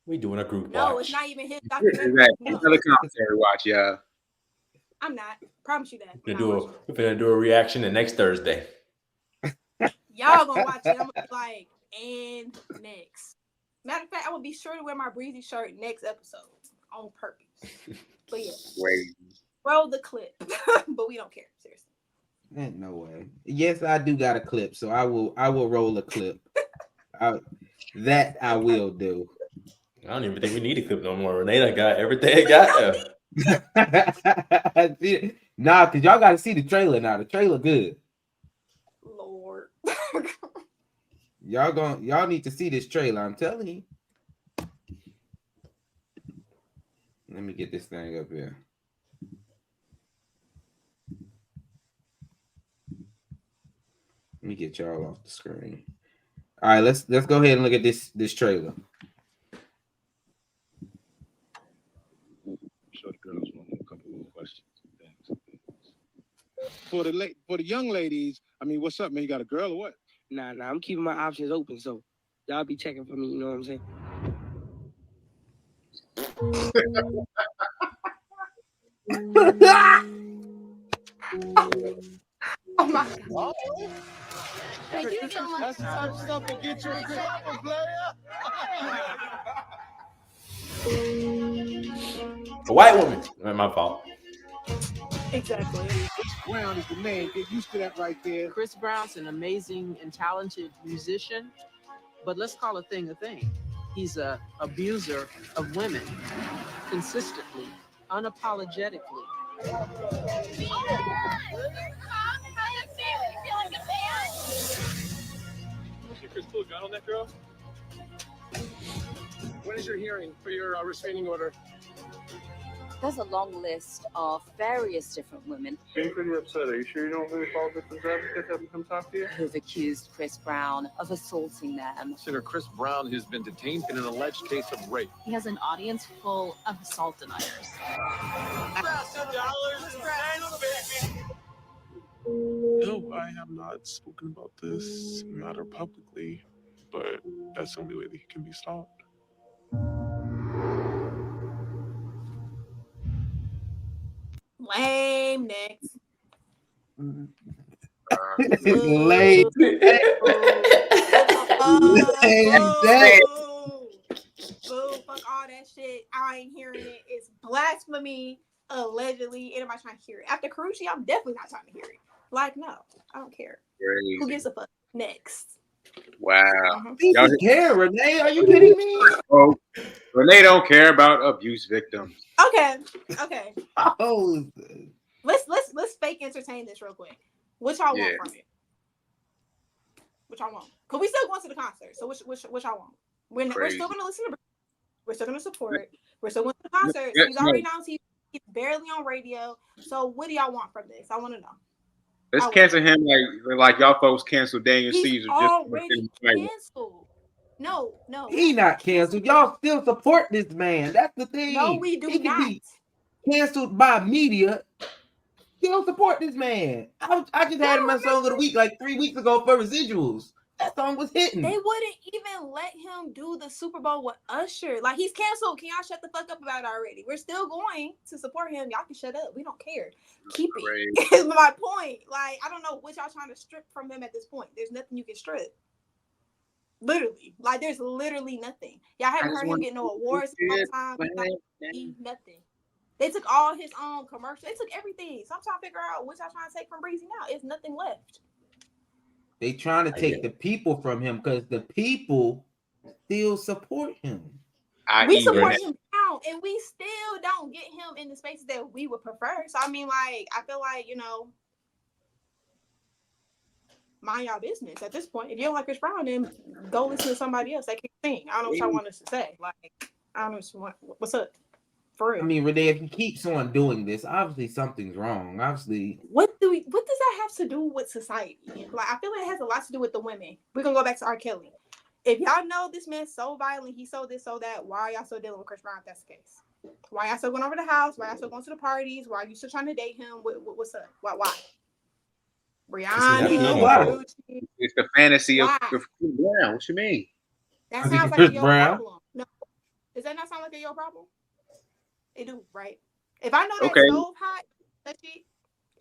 We doing a group watch. No, it's not even his documentary. Another commentary watch, y'all. I'm not. Promise you that. We're gonna do a reaction the next Thursday. Y'all gonna watch it. I'm gonna be like, and next. Matter of fact, I will be sure to wear my Breezy shirt next episode on purpose. But yeah. Wait. Roll the clip. But we don't care. Seriously. Ain't no way. Yes, I do got a clip, so I will roll a clip. That I will do. I don't even think we need a clip no more. Renee got everything I got there. Nah, because y'all got to see the trailer now. The trailer good. Lord. Y'all need to see this trailer. I'm telling you. Let me get this thing up here. Let me get y'all off the screen. All right, let's go ahead and look at this trailer. Sure, the girls want a couple more questions. For the young ladies, I mean, what's up, man? You got a girl or what? Nah, I'm keeping my options open, so y'all be checking for me. You know what I'm saying? Oh my God. That's the type of stuff that get you in trouble, player. A white woman. Not my fault. Exactly. Chris Brown is the name. Get used to that right there. Chris Brown's an amazing and talented musician, but let's call a thing a thing. He's a abuser of women consistently, unapologetically. Chris put a gun on that girl? When is your hearing for your restraining order? There's a long list of various different women Being pretty upset. Are you sure you don't really follow victims advocates having come talk to you? who've accused Chris Brown of assaulting them. Senator Chris Brown has been detained in an alleged case of rape. He has an audience full of assault deniers. No, I have not spoken about this matter publicly, but that's the only way that he can be stopped. Lame. Next. Lame. Boo, fuck all that shit. I ain't hearing it. It's blasphemy, allegedly. Anybody trying to hear it? After Carucci, I'm definitely not trying to hear it. Like, no, I don't care. Crazy. Who gives a fuck? Next. Wow. You Y'all- care, Renee? Are you kidding me? Oh, Renee don't care about abuse victims. Okay. Oh, Let's fake entertain this real quick. What y'all Yeah. want from it? What y'all want? Cause we still going to the concert. So what y'all want? We're Crazy. still gonna listen to. We're still gonna support. We're still going to the concert. Yeah, He's already on TV. He's barely on radio. So what do y'all want from this? I want to know. Let's cancel him like y'all folks canceled Daniel He's Caesar. already Just canceled. No. he not canceled. Y'all still support this man. That's the thing. No, we do he can not. be canceled by media. Still support this man. I just had him on Song of the Week like 3 weeks ago for residuals. That song was hitting. They wouldn't even let him do the Super Bowl with Usher. Like, he's canceled. Can y'all shut the fuck up about it already? We're still going to support him. Y'all can shut up. We don't care. Keep it. Is my point. Like, I don't know what y'all trying to strip from him at this point. There's nothing you can strip. Literally. Like, there's literally nothing. Y'all haven't heard him get no awards all the time. Nothing. They took all his own commercials. They took everything. So I'm trying to figure out what y'all trying to take from Breezy now. It's nothing left. They trying to take the people from him because the people still support him. We support him now, and we still don't get him in the spaces that we would prefer. So I mean, like, I feel like, mind y'all business at this point. If you don't like Chris Brown, then go listen to somebody else that can sing. I don't know what y'all want us to say. Like, I don't know what's up. For real. I mean, Renee, if he keeps on doing this, obviously something's wrong. Obviously, what does that have to do with society? Like, I feel like it has a lot to do with the women. We're gonna go back to R. Kelly. If y'all know this man's so violent, he so this, so that, why are y'all still dealing with Chris Brown if that's the case? Why y'all still going over to the house? Why y'all still going to the parties? Why are you still trying to date him? What's up? Why? Brianna, it's the fantasy of Chris Brown. What you mean? That sounds like your problem. No, does that not sound like your problem? It do, right? If I know that stove hot, that shit,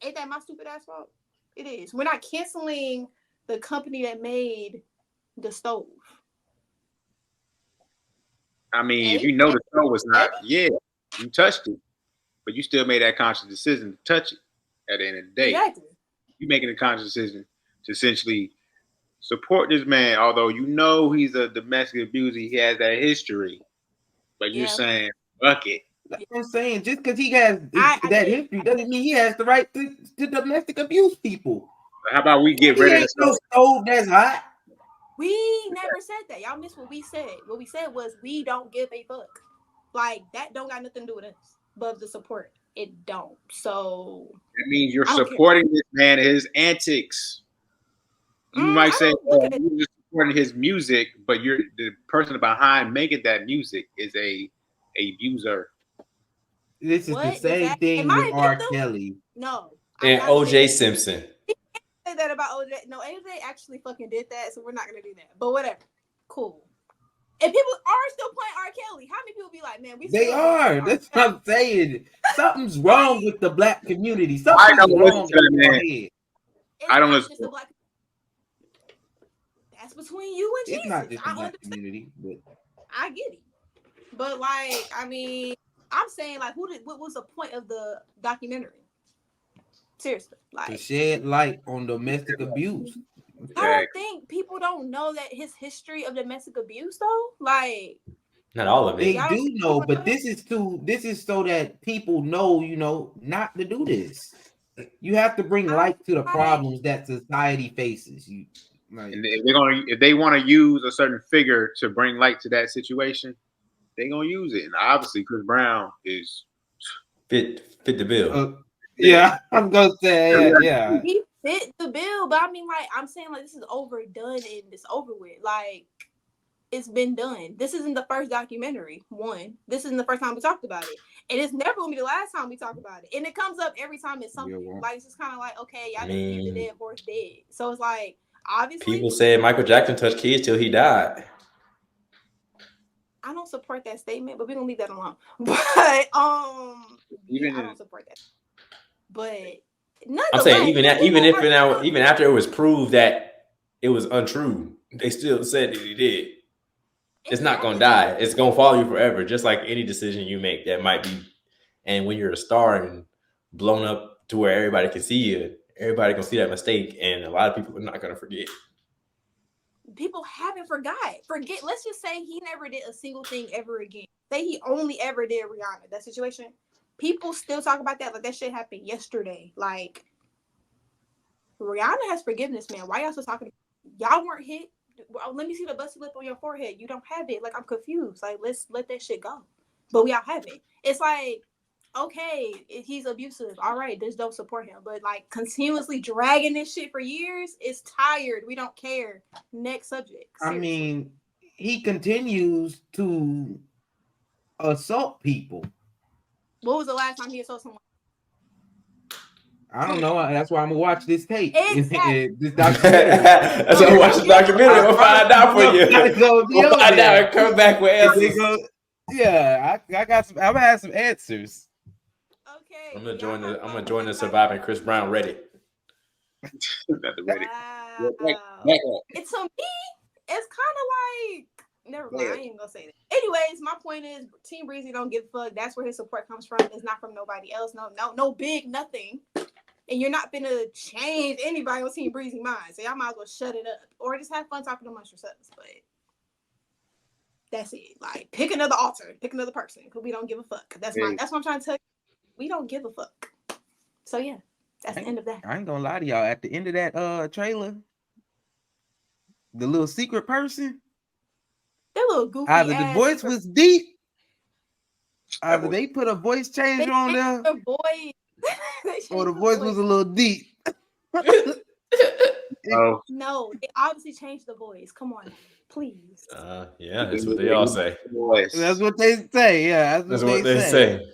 ain't that my stupid ass fault? It is. We're not canceling the company that made the stove. I mean, if you know the stove was not, you touched it, but you still made that conscious decision to touch it at the end of the day. Exactly. You making a conscious decision to essentially support this man, although you know he's a domestic abuser, he has that history, but you're saying, fuck it. That's what I'm saying. Just because he has that history doesn't mean he has the right to domestic abuse people. How about we get rid of the stove? Stove that's hot. We never said that. Y'all missed what we said. What we said was we don't give a fuck. Like that don't got nothing to do with us, but the support it don't. So that means you're supporting this man and his antics. You might say you're just supporting his music, but you're the person behind making that music is a abuser. This is the same thing with R. Kelly. No. And OJ Simpson. Say that about OJ. No, OJ actually fucking did that, so we're not gonna do that. But whatever. Cool. And people are still playing R. Kelly. How many people be like, man, they are. That's what I'm saying. Something's wrong with the black community. Something's wrong in your head. I don't listen. That's between you and Jesus. It's not just the black community, but I get it. But like, I mean, I'm saying like, what was the point of the documentary? Seriously, like to shed light on domestic abuse. I don't think people don't know that his history of domestic abuse though. Like not all of it. They do know, but this is so that people know, not to do this. You have to bring light to the problems that society faces. And if they want to use a certain figure to bring light to that situation, they're gonna use it. And obviously, Chris Brown is fit the bill. Yeah, I'm gonna say yeah. He fit the bill, but I mean, like, I'm saying, like, this is overdone and it's over with. Like, it's been done. This isn't the first documentary. One, this isn't the first time we talked about it, and it's never gonna be the last time we talk about it. And it comes up every time it's something. Like, it's just kind of like, okay, y'all didn't keep the dead horse dead. So it's like, obviously, people said Michael Jackson touched kids till he died. I don't support that statement, but we're gonna leave that alone. But I don't support that. But I'm saying even after it was proved that it was untrue, they still said that he did. It's not gonna die. It's gonna follow you forever, just like any decision you make that might be. And when you're a star and blown up to where everybody can see you, everybody can see that mistake, and a lot of people are not gonna forget. People haven't forget. Let's just say he never did a single thing ever again. Say he only ever did Rihanna. That situation. People still talk about that like that shit happened yesterday. Like Rihanna has forgiveness, man. Why y'all still talking? Y'all weren't hit. Well, let me see the busted lip on your forehead. You don't have it. Like I'm confused. Like let's let that shit go. But we all have it. It's like okay, if he's abusive, all right, just don't support him. But like continuously dragging this shit for years, it's tired. We don't care. Next subject. Seriously. I mean, he continues to assault people. What was the last time he assaulted someone? I don't know. That's why I'm gonna watch this tape. Exactly. This documentary. That's why I watch the documentary. We'll find out for you. We'll find out and come back with answers. Yeah, I got some. I'm gonna have some answers. Okay. I'm gonna join the Surviving Chris Brown Reddit. It's to me. It's kind of like. Never mind. I ain't gonna say that. Anyways, my point is, Team Breezy don't give a fuck. That's where his support comes from. It's not from nobody else. No big nothing. And you're not gonna change anybody on Team Breezy mind. So y'all might as well shut it up or just have fun talking amongst yourselves. But that's it. Like pick another altar, pick another person because we don't give a fuck. That's what I'm trying to tell you. We don't give a fuck. So yeah, that's the end of that. I ain't gonna lie to y'all. At the end of that trailer, the little secret person. That little goofy. Either the voice was deep, either they put a voice changer on there, or the voice was a little deep. No, they obviously changed the voice. Come on, please. Yeah, that's what they all say. That's what they say. Yeah, that's what they say.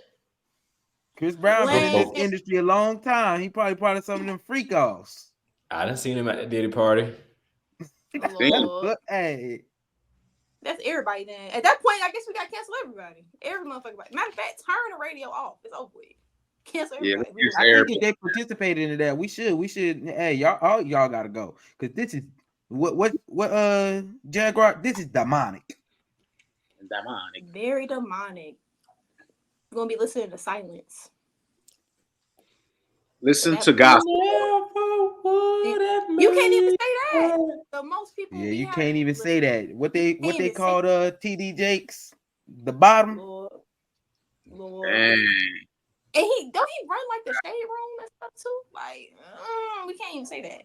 Chris Brown been in this industry a long time. He probably part of some of them freak offs. I done seen him at the Diddy party. Hey. That's everybody then. At that point, I guess we got to cancel everybody. Every motherfucker. Matter of fact, turn the radio off. It's over with. Cancel everybody. Yeah, I think if they participated in that, we should. Hey, y'all gotta go. Because this is what Jaguar, this is demonic. Very demonic. We're gonna be listening to silence. Listen to gospel. You can't even say that. So most people. Yeah, you can't even say that. What they called TD Jakes, the bottom. Lord. And he run like the shade room and stuff too. Like we can't even say that.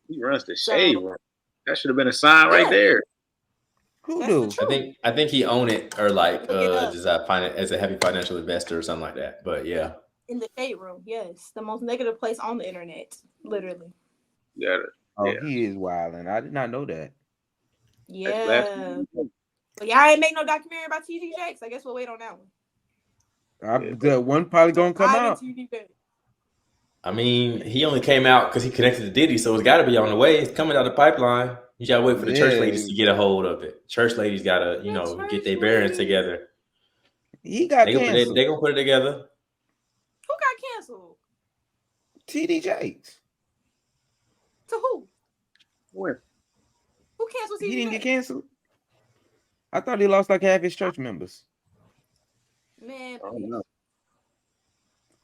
He runs the shade room. That should have been a sign right there. Who That's do? the truth. I think he own it or like Look it up. just as a heavy financial investor or something like that. But yeah. In the shade room, yes. The most negative place on the internet. Literally. Yeah. Oh, he is wilding. I did not know that. Yeah. But y'all ain't make no documentary about TD Jakes. I guess we'll wait on that one. The one probably gonna come out. I mean, he only came out because he connected to Diddy, so it's got to be on the way. It's coming out the pipeline. You gotta wait for the church ladies to get a hold of it. Church ladies gotta, get their bearings together. He got canceled. They gonna put it together. Who got canceled? TD Jakes. To who? Where? Who canceled TD He didn't Jakes? get canceled. I thought he lost like half his church members. Man,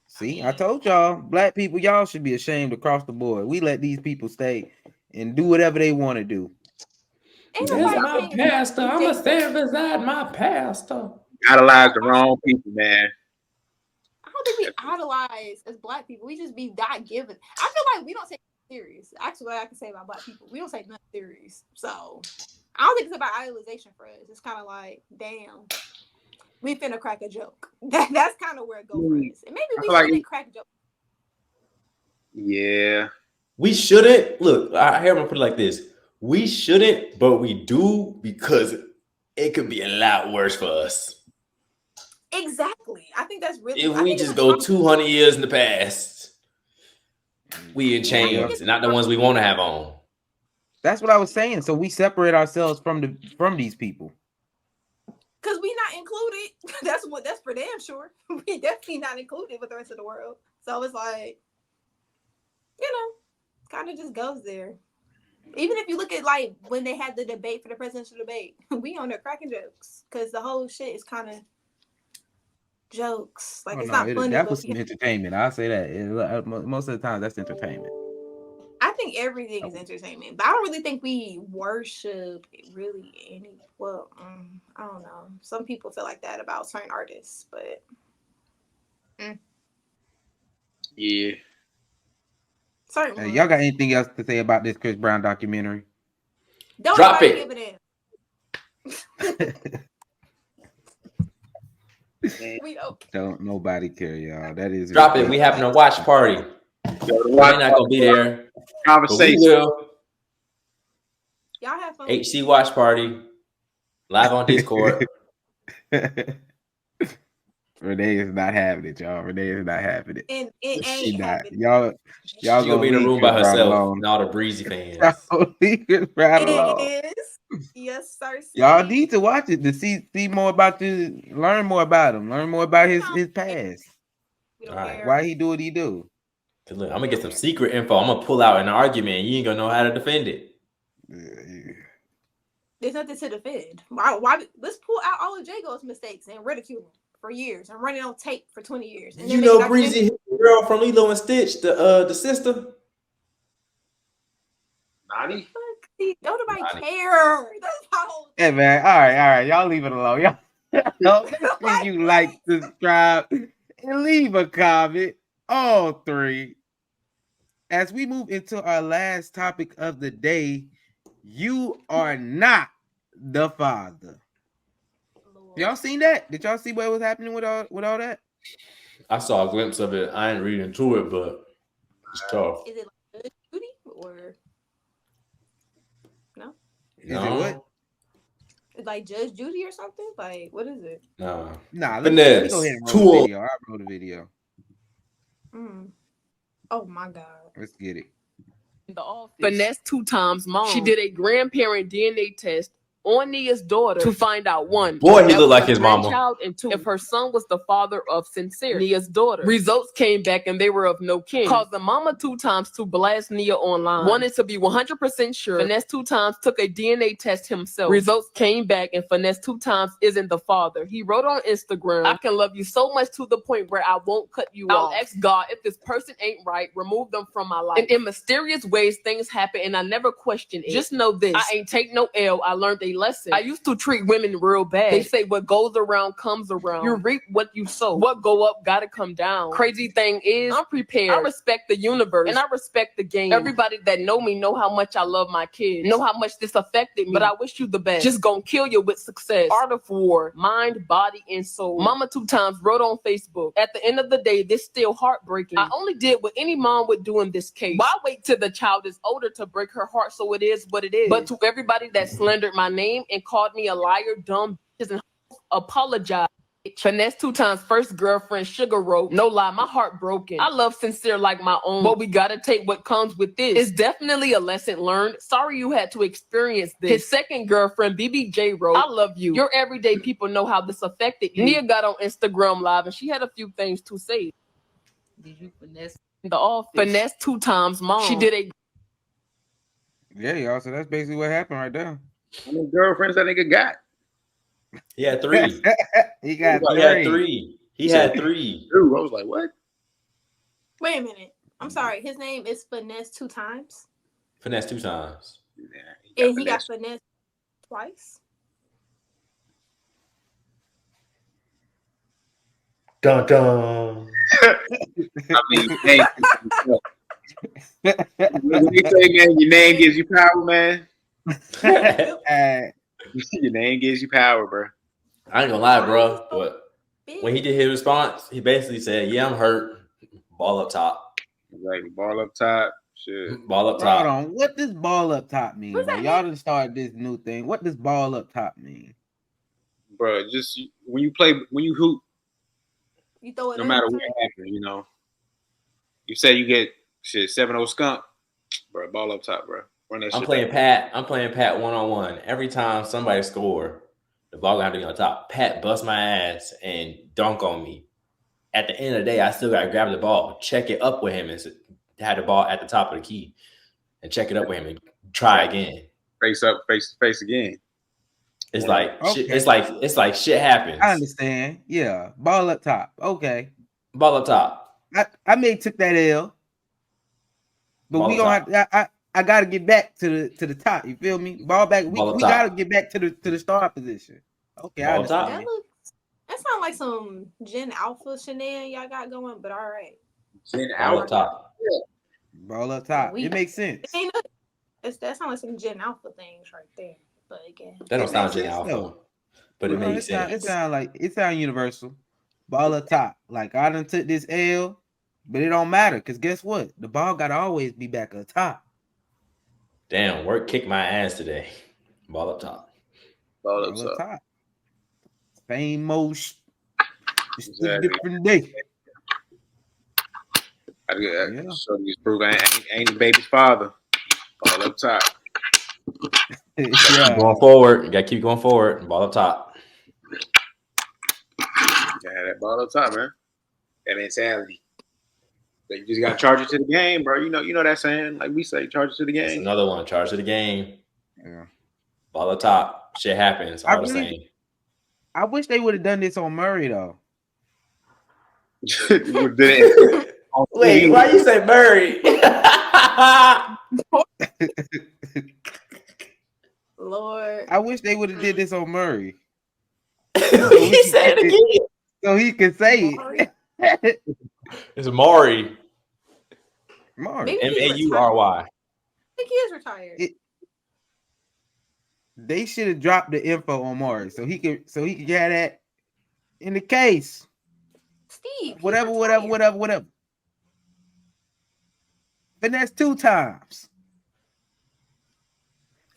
see, I told y'all, black people, y'all should be ashamed across the board. We let these people stay and do whatever they want to do. Ain't That's my pastor. I'm gonna stand beside my pastor. Idolize the wrong people, man. I don't think we idolize as black people. We just be not given. I feel like we don't take it serious. Actually, what I can say about black people, we don't take nothing serious. So I don't think it's about idolization for us. It's kind of like, damn, we finna crack a joke. That's kind of where it goes for us. And maybe we shouldn't crack jokes. Yeah. We shouldn't. Look, I hear him put it like this. We shouldn't, but we do because it could be a lot worse for us. Exactly. I think that's really. If we just go 200 years in the past, we in chains, not the ones we want to have on. That's what I was saying. So we separate ourselves from these people. Because we not included. That's for damn sure. We definitely not included with the rest of the world. So it's like, kind of just goes there. Even if you look at like when they had the debate for the presidential debate, we on there cracking jokes because the whole shit is kind of jokes. Like it's not funny. That was some entertainment. I'll say that. Most of the time, that's entertainment. I think everything is entertainment, but I don't really think we worship really any. Well, I don't know. Some people feel like that about certain artists, but yeah. Y'all got anything else to say about this Chris Brown documentary? Don't drop it. Give it in. We okay. Don't nobody care, y'all. That is drop it. We having a watch party. We're not gonna be there. Conversation. We will. Y'all have fun. HC watch party live on Discord. Renee is not having it, y'all. Renee is not having it. And it ain't she not. happening. Y'all she gonna be in a room by herself and all the breezy fans. It is. Yes, sir. Y'all need to watch it to see more about learn more about him, learn more about his past. All right. Why he do what he do. Look, I'm gonna get some secret info. I'm gonna pull out an argument. You ain't gonna know how to defend it. There's nothing to defend. Why? Let's pull out all of Jago's mistakes and ridicule him for years and run it on tape for 20 years. And you know, Breezy, his girl from Lilo and Stitch, the sister. Nani? Don't nobody care. That's how. Hey man, all right, y'all leave it alone. Y'all if you like, subscribe, and leave a comment. All three. As we move into our last topic of the day, you are not the father. Y'all seen that? Did y'all see what was happening with all that? I saw a glimpse of it. I ain't reading into it, but it's tough. Is it like Judy or no? Is it what? It's like Judge Judy or something? Like what is it? Nah. Let me go ahead and roll the video. I wrote a video. Oh my God. Let's get it. The office. Finesse2Tymes mom. She did a grandparent DNA test on Nia's daughter to find out one. Boy, he looked like his mama. And two, if her son was the father of Sincere, Nia's daughter. Results came back and they were of no kin. Caused the mama 2Tymes to blast Nia online. Wanted to be 100% sure. Finesse2Tymes took a DNA test himself. Results came back and Finesse2Tymes isn't the father. He wrote on Instagram, I can love you so much to the point where I won't cut you off. I'll ask God if this person ain't right, remove them from my life. And in mysterious ways, things happen and I never question it. Just know this, I ain't take no L. I learned a lesson. I used to treat women real bad. They say what goes around comes around. You reap what you sow. What go up gotta come down. Crazy thing is, I'm prepared. I respect the universe and I respect the game. Everybody that know me know how much I love my kids. Know how much this affected me. But I wish you the best. Just gonna kill you with success. Art of war, mind, body, and soul. Mama 2Tymes wrote on Facebook. At the end of the day, this still heartbreaking. I only did what any mom would do in this case. Why wait till the child is older to break her heart? So it is what it is. But to everybody that slandered my name and called me a liar, dumb bitches, and apologize. Finesse2Tymes' first girlfriend, Sugar wrote, no lie, my heart broken. I love Sincere like my own, but we gotta take what comes with this. It's definitely a lesson learned. Sorry you had to experience this. His second girlfriend, BBJ, wrote, I love you. Your everyday people know how this affected you. Nia got on Instagram Live and she had a few things to say. Did you finesse The office. Finesse2Tymes' mom. She did a Yeah, y'all. So that's basically what happened right there. How many girlfriends that nigga got? He had 3. He got He had 3. He had 3. Dude, I was like, what? Wait a minute. I'm sorry. His name is Finesse2Tymes. Finesse2Tymes. Yeah, and he got finesse twice. Dun dun. I mean, hey, when you say, man, your name gives you power, man. Your name gives you power, bro. I ain't gonna lie, bro. But when he did his response, he basically said, "Yeah, I'm hurt. Ball up top." Like ball up top. Shit. Ball up top. Hold on. What does ball up top mean? Bro? Y'all done started this new thing. What does ball up top mean? Bro, just when you hoop, you throw it no matter what happens, you know. You say you get 7-0 skunk, bro. Ball up top, bro. Run that I'm shit playing up. Pat. I'm playing Pat 1-on-1. Every time somebody score, the ball gonna have to be on top. Pat bust my ass and dunk on me. At the end of the day, I still gotta grab the ball, check it up with him, and have the ball at the top of the key, and check it up with him and try again. Face up, face to face again. It's like shit, it's like shit happens. I understand. Yeah, ball up top. Okay, ball up top. I may took that L, but ball we gonna have. I gotta get back to the top. You feel me? Ball back. We gotta get back to the start position. Okay, ball I understand. That sounds like some Gen Alpha shenanigans y'all got going, but all right. Gen Ball up top. Ball up top. It makes sense. That sounds like some Gen Alpha things right there. But again, that don't sound Gen Alpha, but it makes sense. It sounds universal. Ball up top. Like I done took this L, but it don't matter because guess what? The ball gotta always be back up top. Damn, work kicked my ass today. Ball up top. Ball up top. Famous. It's a different day. I show you proof. I ain't the baby's father. Ball up top. Yeah. Going forward. You gotta keep going forward. Ball up top. You gotta have that ball up top, man. That mentality. But you just gotta charge it to the game, bro. You know that saying? Like we say, charge it to the game. That's another one. Charge to the game. Yeah. Ball up top. Shit happens. All the same. I wish they would have done this on Murray though. Wait, why you say Murray? Lord, I wish they would have did this on Murray. He said it again, so he can say it. It's Maury. Maury. Maury. I think he is retired. They should have dropped the info on Maury so he could get that in the case. Steve. Whatever. Finesse2Tymes.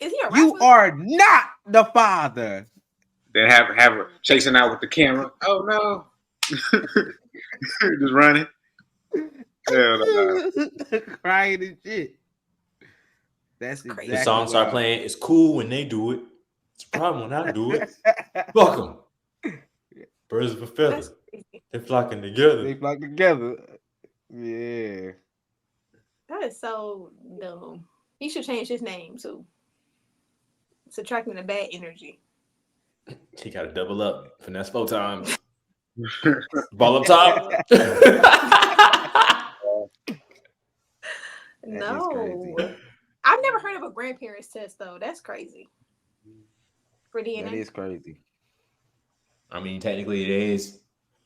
Is he a rapper? You are not the father. Then have her chasing out with the camera. Oh no. Just running. Hell no. Crying and shit. That's exactly the song start playing. It's cool when they do it. It's a problem when I do it. Fuck them. Birds of a feather. They're flocking together. They flock together. Yeah. That is so dumb. He should change his name too. It's attracting the bad energy. He got to double up. Finesse2Tymes. Ball up top. No. I've never heard of a grandparents test though. That's crazy. for DNA. That is crazy. I mean, technically, it is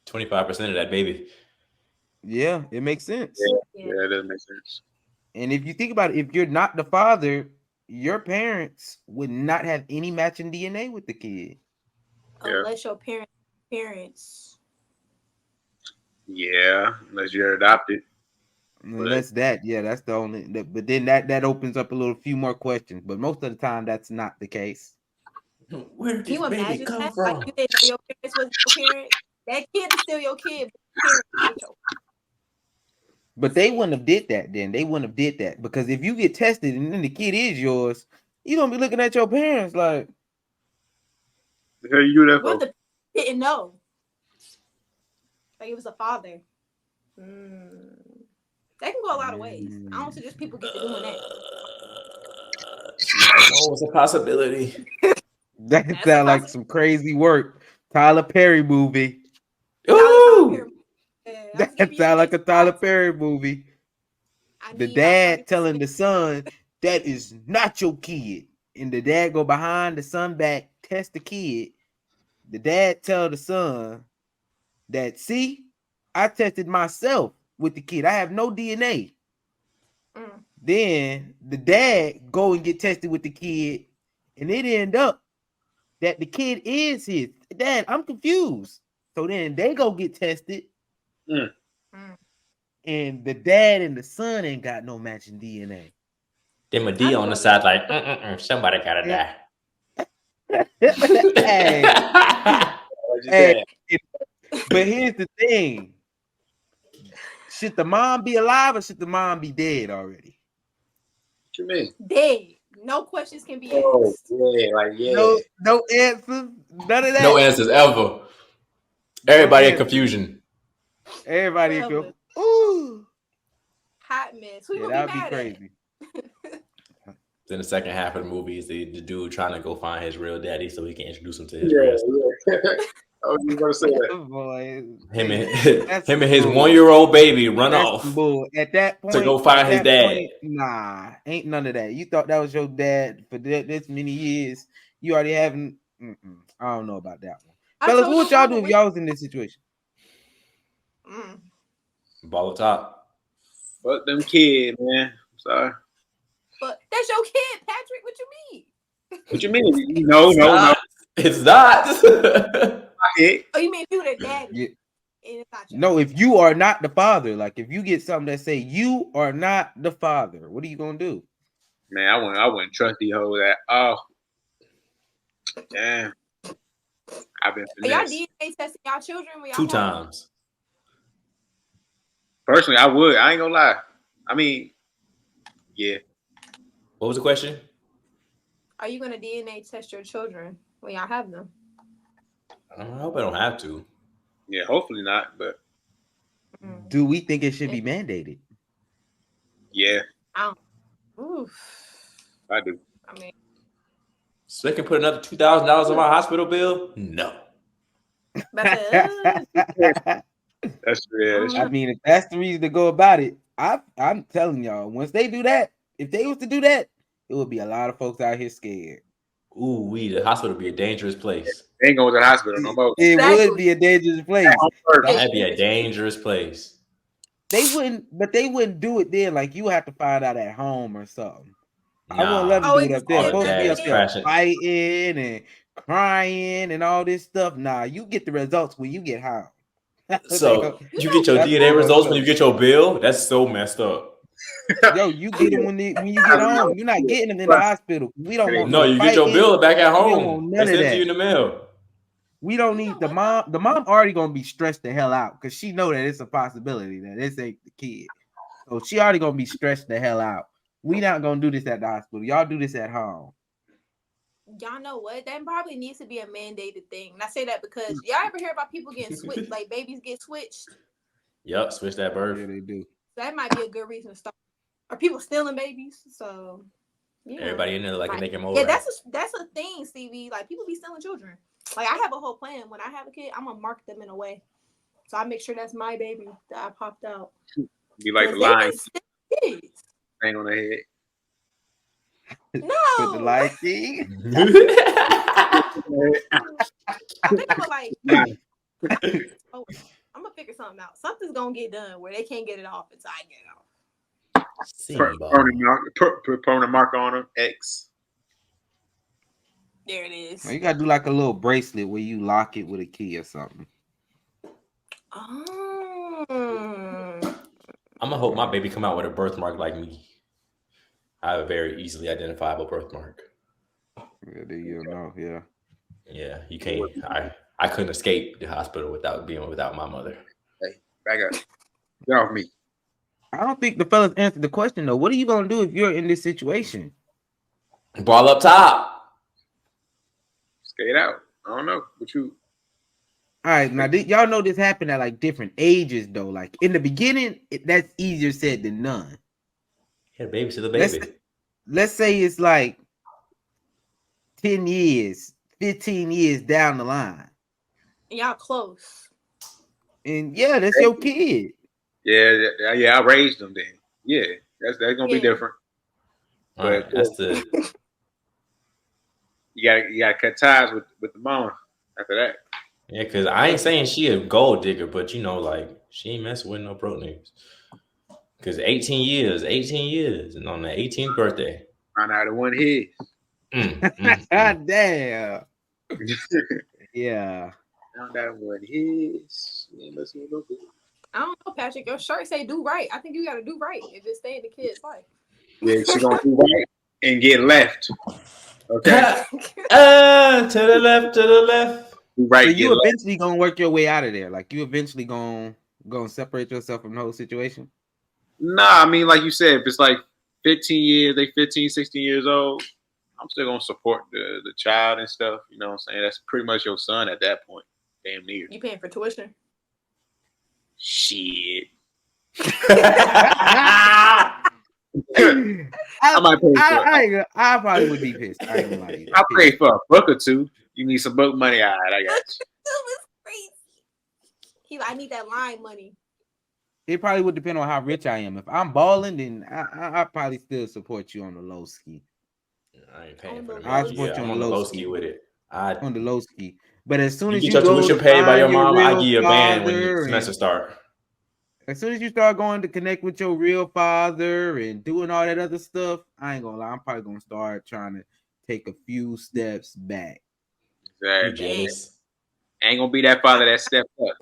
25% of that baby. Yeah, it makes sense. Yeah, it does make sense. And if you think about it, if you're not the father, your parents would not have any matching DNA with the kid. Unless your parents. Yeah, unless you're adopted. Unless that, yeah, that's the only. But then that opens up a few more questions. But most of the time, that's not the case. Where did Can you imagine come that? from? Like you didn't know your parents was your parent. That kid is still your kid, but your parents ain't your. But they wouldn't have did that then. They wouldn't have did that because if you get tested and then the kid is yours, you're gonna be looking at your parents like, the hell you do that What for? the didn't know. Like it was a father. That can go a lot of ways. I don't suggest people get to doing that. Oh, it's a possibility. that sounds like some crazy work. Tyler Perry movie. Ooh! That sounds like a Tyler Perry movie. The dad telling the son, that is not your kid. And the dad go behind the son back, test the kid. The dad tell the son that, see, I tested myself with the kid. I have no DNA. Then the dad go and get tested with the kid, and it end up that the kid is his. Dad, I'm confused. So then they go get tested. And the dad and the son ain't got no matching DNA. Then a D on the side like, somebody gotta die. Hey, but here's the thing. Should the mom be alive or should the mom be dead already? What you mean? Dead. No questions can be asked. No answers. None of that. No answers ever. Everybody in confusion. Everybody in confusion. Ooh. Hot mess. Who you That gonna would be be mad crazy. Then the second half of the movie is the dude trying to go find his real daddy so he can introduce him to his rest. I was just gonna say that. Boy, Him and his 1-year-old baby run off at that point to go find his dad. Nah, ain't none of that. You thought that was your dad for this many years. You already haven't. I don't know about that one. Fellas, what would y'all do if y'all was in this situation? Ball up top. Fuck them kids, man. I'm sorry. But that's your kid, Patrick. What you mean? What you mean? No. It's not. Oh, you mean if you the daddy? Yeah. And it's not your No, if you are not the father, like if you get something that say you are not the father, what are you gonna do? Man, I wouldn't trust these hoes. Oh, damn. I've been Are y'all finessed. DNA testing y'all children when y'all 2 home? times. Personally, I would. I ain't gonna lie. I mean, yeah. What was the question? Are you gonna DNA test your children when y'all have them? I hope I don't have to. Yeah, hopefully not. But Do we think it should be mandated? yeah, Oof. I do. I mean, So they can put another $2,000 on my hospital bill? No. That's real. I mean, if that's the reason to go about it, I'm telling y'all, once they do that, if they was to do that, it would be a lot of folks out here scared. Ooh, the hospital would be a dangerous place. They ain't going to the hospital no more. It would be a dangerous place. That'd be a dangerous place. They wouldn't do it there. Like you have to find out at home or something. Nah. I wouldn't let them do it up there. All Supposed to be dad's up there crashing. fighting and crying and all this stuff. Nah, you get the results when you get home. So you get your DNA results when you get your bill? That's so messed up. Yo, you get them when you get home. You're not getting them in the hospital. We don't want No, you get your bill back at home. We don't want none They of send that. you in the mail. We don't need the mom. The mom already gonna be stressed the hell out because she know that it's a possibility that this ain't the kid. So she already gonna be stressed the hell out. We not gonna do this at the hospital. Y'all do this at home. y'all know what? That probably needs to be a mandated thing. And I say that because y'all ever hear about people getting switched, like babies get switched? Yep, switch that birth. Yeah, they do. So that might be a good reason to start. Or people stealing babies. So yeah. Everybody in there like a naked mole. Yeah, that's a thing, Stevie. Like people be stealing children. Like I have a whole plan. When I have a kid, I'm gonna mark them in a way. So I make sure that's my baby that I popped out. Be like the line. Hang on the head. No. Put the Lion King. I think I'm gonna like. Oh, I'm gonna figure something out. Something's gonna get done where they can't get it off until I get it off. Permanent marker on them. X. There it is. You gotta do like a little bracelet where you lock it with a key or something. Oh. I'm gonna hope my baby come out with a birthmark like me. I have a very easily identifiable birthmark. Yeah, you know, yeah. Yeah, you can't. I couldn't escape the hospital without my mother. Hey, back up. Get off me. I don't think the fellas answered the question though. What are you gonna do if you're in this situation? Ball up top. Skate out. I don't know. What you? All right, now y'all know this happened at like different ages though. Like in the beginning, that's easier said than done. Yeah, baby to the baby. Let's say it's like 10 years, 15 years down the line. And y'all close. And yeah, that's your kid. Yeah. I raised them then. Yeah, that's gonna be different. But that's the you gotta cut ties with the mama after that. Yeah, because I ain't saying she a gold digger, but you know, like she ain't messing with no broke niggas. Because 18 years, and on the 18th birthday, found out it wasn't his. Damn. Yeah. Found out it wasn't his. He ain't messing with no good. I don't know, Patrick. Your shirt say do right. I think you gotta do right if it's stay in the kid's life. Yeah, she gonna do right and get left. Okay. To the left, to the left. Right. So you eventually gonna work your way out of there. Like you eventually gonna separate yourself from the whole situation. Nah, I mean, like you said, if it's like 15 years, they 15, 16 years old, I'm still gonna support the child and stuff. You know what I'm saying? That's pretty much your son at that point. Damn near. You paying for tuition? Shit. I probably would be pissed. I ain't gonna lie to you. I'll pay for a book or two. You need some book money? All right, I got you. I need that line money. It probably would depend on how rich I am. If I'm balling, then I probably still support you on the low ski. I ain't paying for it. I support you on the low ski with it. On the low ski. But as soon as you you get your go tuition to paid by your find mom, I real give you a band when the father semester start. As soon as you start going to connect with your real father and doing all that other stuff, I ain't gonna lie. I'm probably gonna start trying to take a few steps back. Exactly. Ain't gonna be that father that stepped up.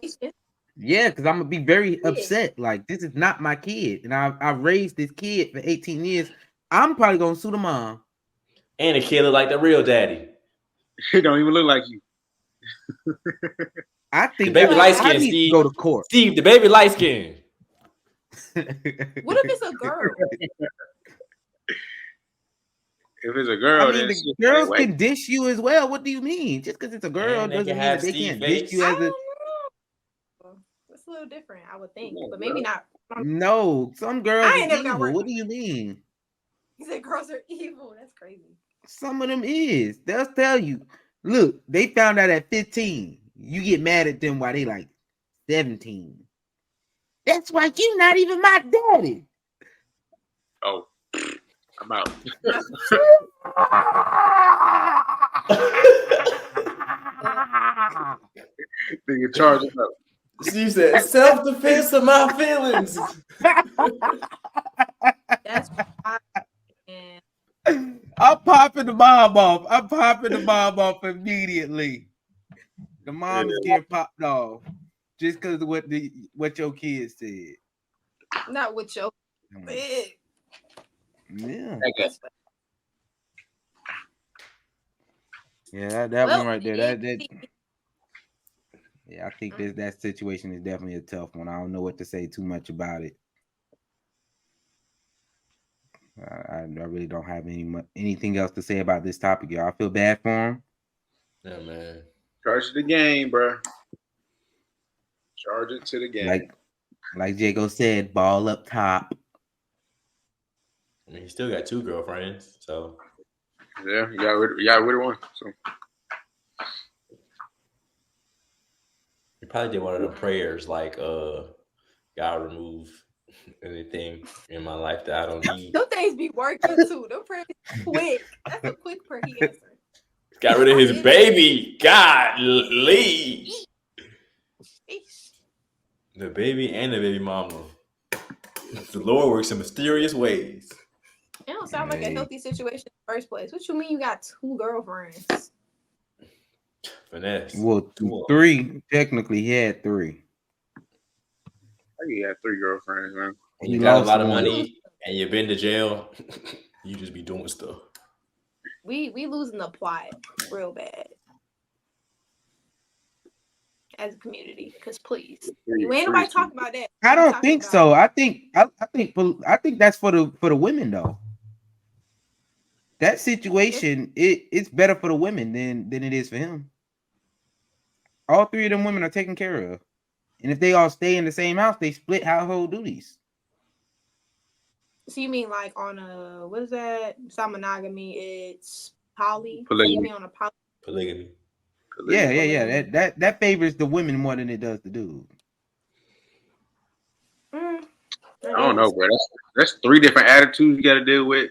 Yeah, because I'm gonna be very upset. Like, this is not my kid, and I raised this kid for 18 years. I'm probably gonna sue the mom. And the kid look like the real daddy. He don't even look like you. I think the baby light skin. I need to go to court. Steve, the baby light skin. What if it's a girl? If it's a girl, I mean, the girls can dish you as well. What do you mean? Just because it's a girl doesn't mean that they can't dish you as a. It's a little different, I would think, but maybe not. No, some girls I ain't are never got evil. work. What do you mean? He said girls are evil. That's crazy. Some of them is. They'll tell you. Look, they found out at 15. You get mad at them while they like 17. That's why you not even my daddy. Oh, I'm out. Nigga charge him up. Steve said, self-defense of my feelings. That's I'm popping the mom off. I'm popping the mom off immediately. The mom is getting popped off just because of what your kids said. Not what your said. Yeah. Okay. Yeah, that one right there. That yeah, I think that situation is definitely a tough one. I don't know what to say too much about it. I really don't have anything else to say about this topic, y'all. I feel bad for him. Yeah, man. Charge to the game, bro. Charge it to the game. Like Jago said, ball up top. I mean, he still got 2 girlfriends, so yeah, you got rid of one. So he probably did one of the prayers like, God remove anything in my life that I don't need. Those things be working too. Those prayers quick. That's a quick prayer he answered. Got rid of his baby. Golly. The baby and the baby mama. The Lord works in mysterious ways. It don't sound like a healthy situation in the first place. What you mean you got 2 girlfriends? Finesse. Well, 3. Technically, he had 3. I think he had 3 girlfriends, man. When you got a lot of money and you've been to jail, you just be doing stuff. We losing the plot real bad as a community. Because please, you ain't nobody talking about that. I don't think so. I think that's for the women though. That situation, it's better for the women than it is for him. All 3 of them women are taken care of, and if they all stay in the same house, they split household duties. So you mean like on a what is that? It's not monogamy. It's polygamy. Polygamy. On a polygamy. Yeah. That favors the women more than it does the dude. I don't know, bro. That's 3 different attitudes you got to deal with.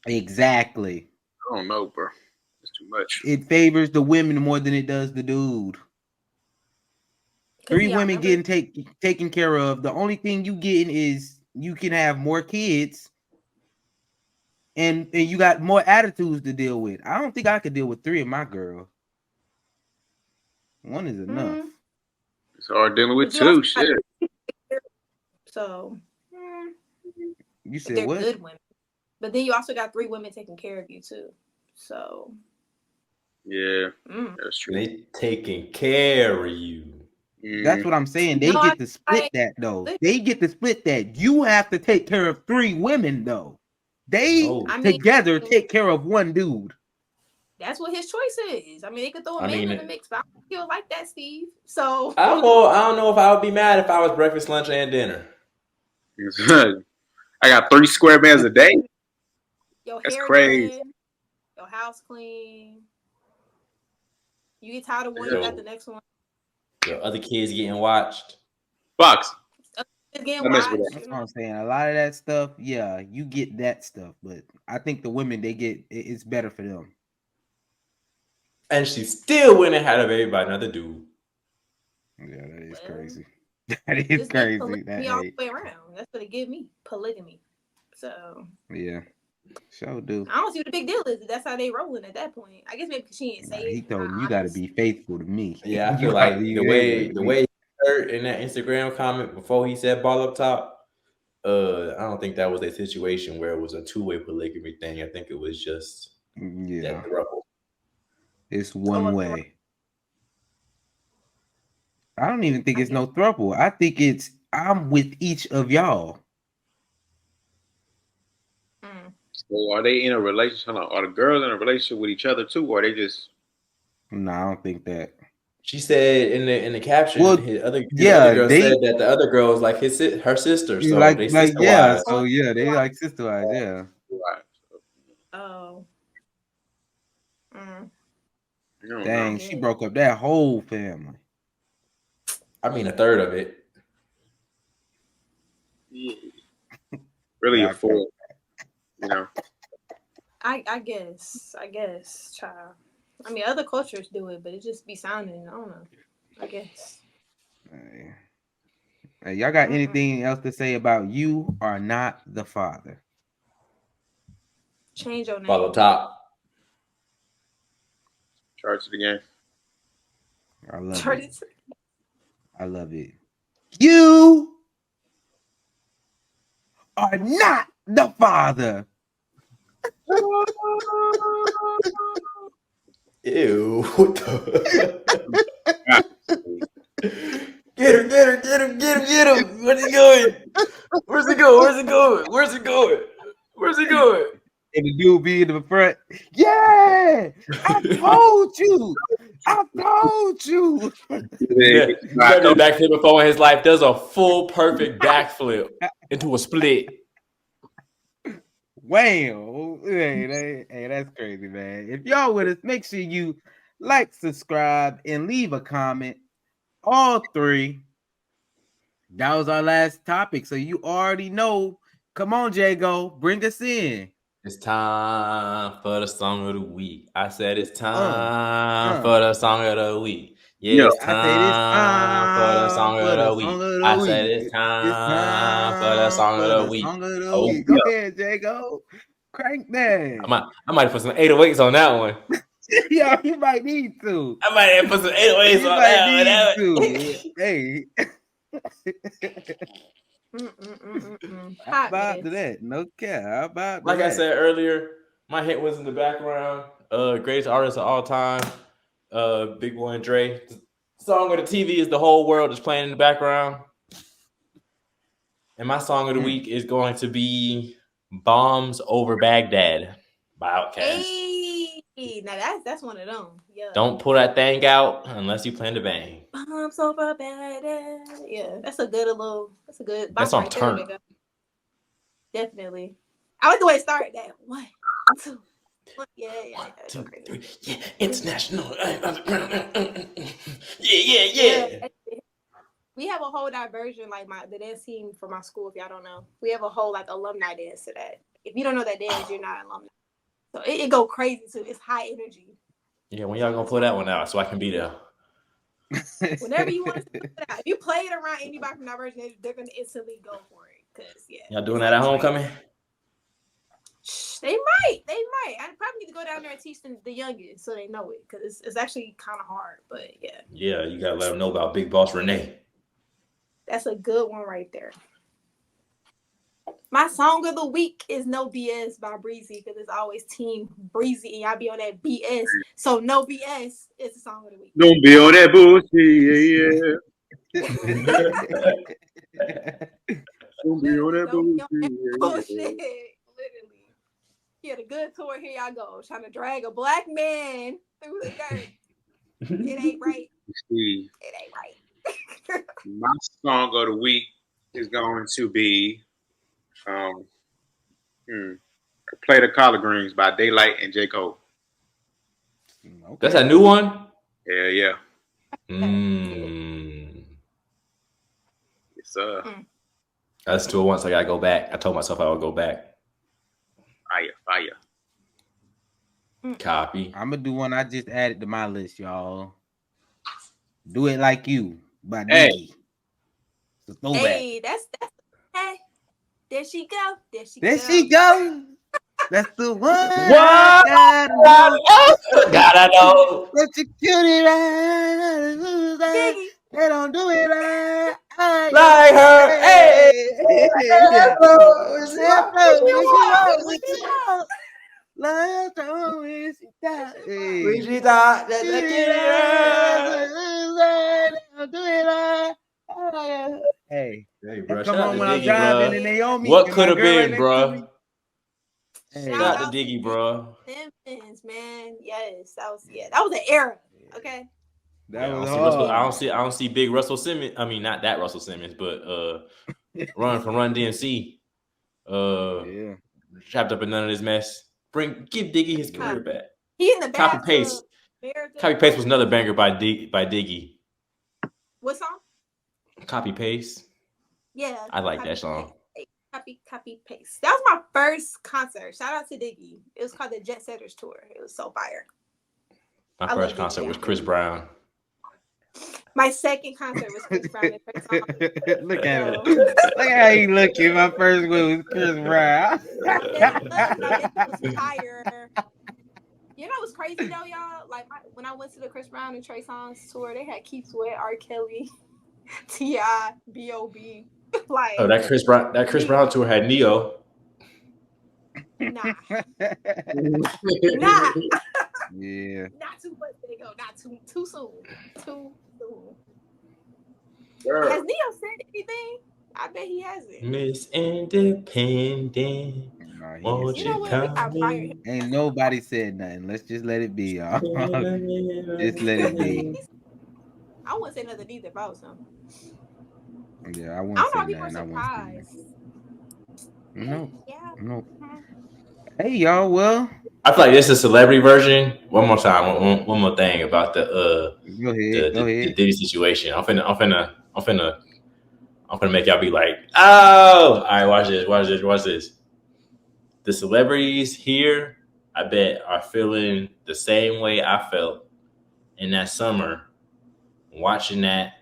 Exactly. I don't know, bro. It's too much. It favors the women more than it does the dude. 3 women getting taken care of. The only thing you getting is you can have more kids, and you got more attitudes to deal with. I don't think I could deal with 3 of my girls. 1 is enough. It's hard dealing with 2. Shit. So you said they're what? Good women, but then you also got 3 women taking care of you too. So yeah, that's true. They taking care of you. That's what I'm saying. They get to split that though. They get to split that. You have to take care of 3 women though. They together take care of 1 dude. That's what his choice is. I mean, they could throw a man in the mix, but I don't feel like that, Steve. So I don't know if I would be mad if I was breakfast, lunch, and dinner. I got 3 square meals a day. Your That's hair crazy. done, your house clean. You get tired of one, you got the next one. Your other kids getting watched. Fox. Getting watched. That's what I'm saying. A lot of that stuff, yeah, you get that stuff, but I think the women it's better for them. And she still went and had a baby by another dude. Yeah, that is crazy. That is crazy. Polygamy all the way around. That's what it give me. Polygamy. So yeah, sure do. I don't see what the big deal is. That's how they rolling at that point. I guess maybe because she ain't say it. He told him you got to be faithful to me. Yeah, I feel like the way he heard in that Instagram comment before he said ball up top. I don't think that was a situation where it was a 2-way polygamy thing. I think it was just that throuple. It's 1 way. I don't even think it's no throuple. I think it's I'm with each of y'all. So are they in a relationship? Are the girls in a relationship with each other too, or are they just? No, I don't think that. She said in the caption, the other girl said that the other girl was like her sister, so they sister wives. So yeah, they like sister wives, yeah. Oh. Dang, she broke up that whole family. I mean, a third of it. Yeah. Really a fourth. You know. I guess, child. I mean, other cultures do it, but it just be sounding, I don't know. I guess. Hey, y'all got anything else to say about You Are Not the Father? Change your name. Follow top. Charge to the game. I love it. I love it. You are not the father. Ew. What the? Get him. Where's he going? Where's he going? And the dude be in the front. Yeah, I told you. Yeah, never did backflip before in his life. Does a full perfect backflip into a split. Wham! Hey, that's crazy, man. If y'all with us, make sure you like, subscribe, and leave a comment. All 3. That was our last topic, so you already know. Come on, Jago, bring us in. It's time for the song of the week. I said it's time for the song of the week. Yeah, it's time for the song of the week. I said it's time for the song of the week. Oh, Go ahead, Jago. Crank that. I might put some 808s on that one. Yeah, you might need to. I might have put some 808s on that one. How about that? No care. How about like that? I said earlier, my hit was in the background. Greatest artist of all time. Big Boy and Dre. The song of the TV is The Whole World is playing in the background. And my song of the week is going to be Bombs Over Baghdad by Outkast. Hey, now that's one of them. Yeah. Don't pull that thing out unless you plan to bang. Bombs over Baghdad. Yeah, that's a good That song turned. Definitely. I like the way it started. That 1, 2, 1. Yeah. 1, 2, 3. Yeah, international. Yeah. We have a whole diversion, like the dance team for my school. If y'all don't know, we have a whole like alumni dance to that. If you don't know that dance, you're not alumni. So it go crazy too. It's high energy. Yeah, when y'all gonna pull that one out so I can be there? Whenever you want to put it out. If you play it around anybody from diversion, they're gonna instantly go for it. Cause y'all doing that at homecoming? They might. I probably need to go down there and teach them the youngest so they know it, because it's actually kind of hard. But yeah. Yeah, you gotta let them know about Big Boss Renee. That's a good one right there. My song of the week is No BS by Breezy, because it's always Team Breezy and y'all be on that BS. So No BS is the song of the week. Don't be on that bullshit, Don't be on that bullshit. Literally. He had a good tour. Here y'all go. Trying to drag a black man through the dirt. It ain't right. Steve. It ain't right. My song of the week is going to be Play the Collard Greens by Daylight and J. Cole. Okay. That's a new one? Yeah. Yes, sir. I listened to it once. I gotta go back. I told myself I would go back. Fire. Copy. I'm gonna do one I just added to my list, y'all. Do It Like You by Diddy. Hey, that's hey. There she go. She go. That's the one. What? Gotta know. But you cutie right. They don't do it like her. Hey. We thought Hey, bro, come on when I'm Diggy, driving bro. and Naomi. What could have been, bro? Shout out to Diggy, bro. Simpsons, man. Yes, that was an era. Okay. That was hard. I don't see big Russell Simmons. I mean, not that Russell Simmons, but Run DMC. Trapped up in none of this mess. Give Diggy his career back. He in the Copy Paste. Copy Paste was another banger by Diggy. What song? Copy Paste. Yeah. I like that song. Copy Paste. That was my first concert. Shout out to Diggy. It was called the Jet Setters Tour. It was so fire. My first concert was Chris Brown. My second concert was Chris Brown. Look at him. Look at how he looking. My first one was Chris Brown. You know what's crazy though, y'all? Like when I went to the Chris Brown and Trey Songz tour, they had Keith Sweat, R. Kelly, T.I., B.O.B. Like, oh, that Chris Brown tour had Neo. Nah. Yeah. Not too much. There you go. Not too soon. Too soon. Sure. Has Neo said anything? I bet he hasn't. Miss Independent. Won't you come in? Ain't nobody said nothing. Let's just let it be, y'all. Just let it be. I wouldn't say nothing either if I was him. Yeah, I wouldn't say nothing. I wouldn't say nothing. No. Hey, y'all. Well, I feel like this is a celebrity version. One more time. One more thing about the Go ahead. the Diddy situation. I'm finna make y'all be like, oh, all right, watch this. the celebrities here, I bet, are feeling the same way I felt in that summer watching that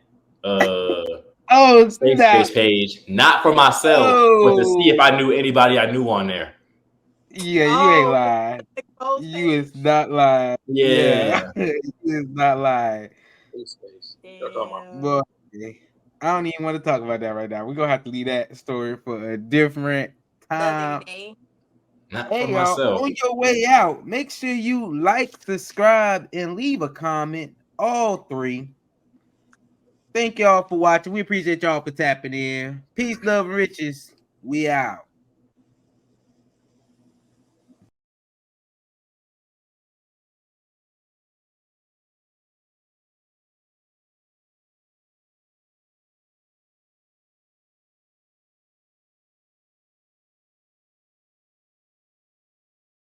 safe space page, not for myself, but to see if I knew anybody I knew on there. Yeah, you ain't lying. You is not lying. Yeah. You is not lying. Damn. Boy, I don't even want to talk about that right now. We're gonna have to leave that story for a different time. Not Hey for y'all, myself. on your way out, make sure you like, subscribe, and leave a comment. All 3. Thank y'all for watching. We appreciate y'all for tapping in. Peace, love, and riches. We out.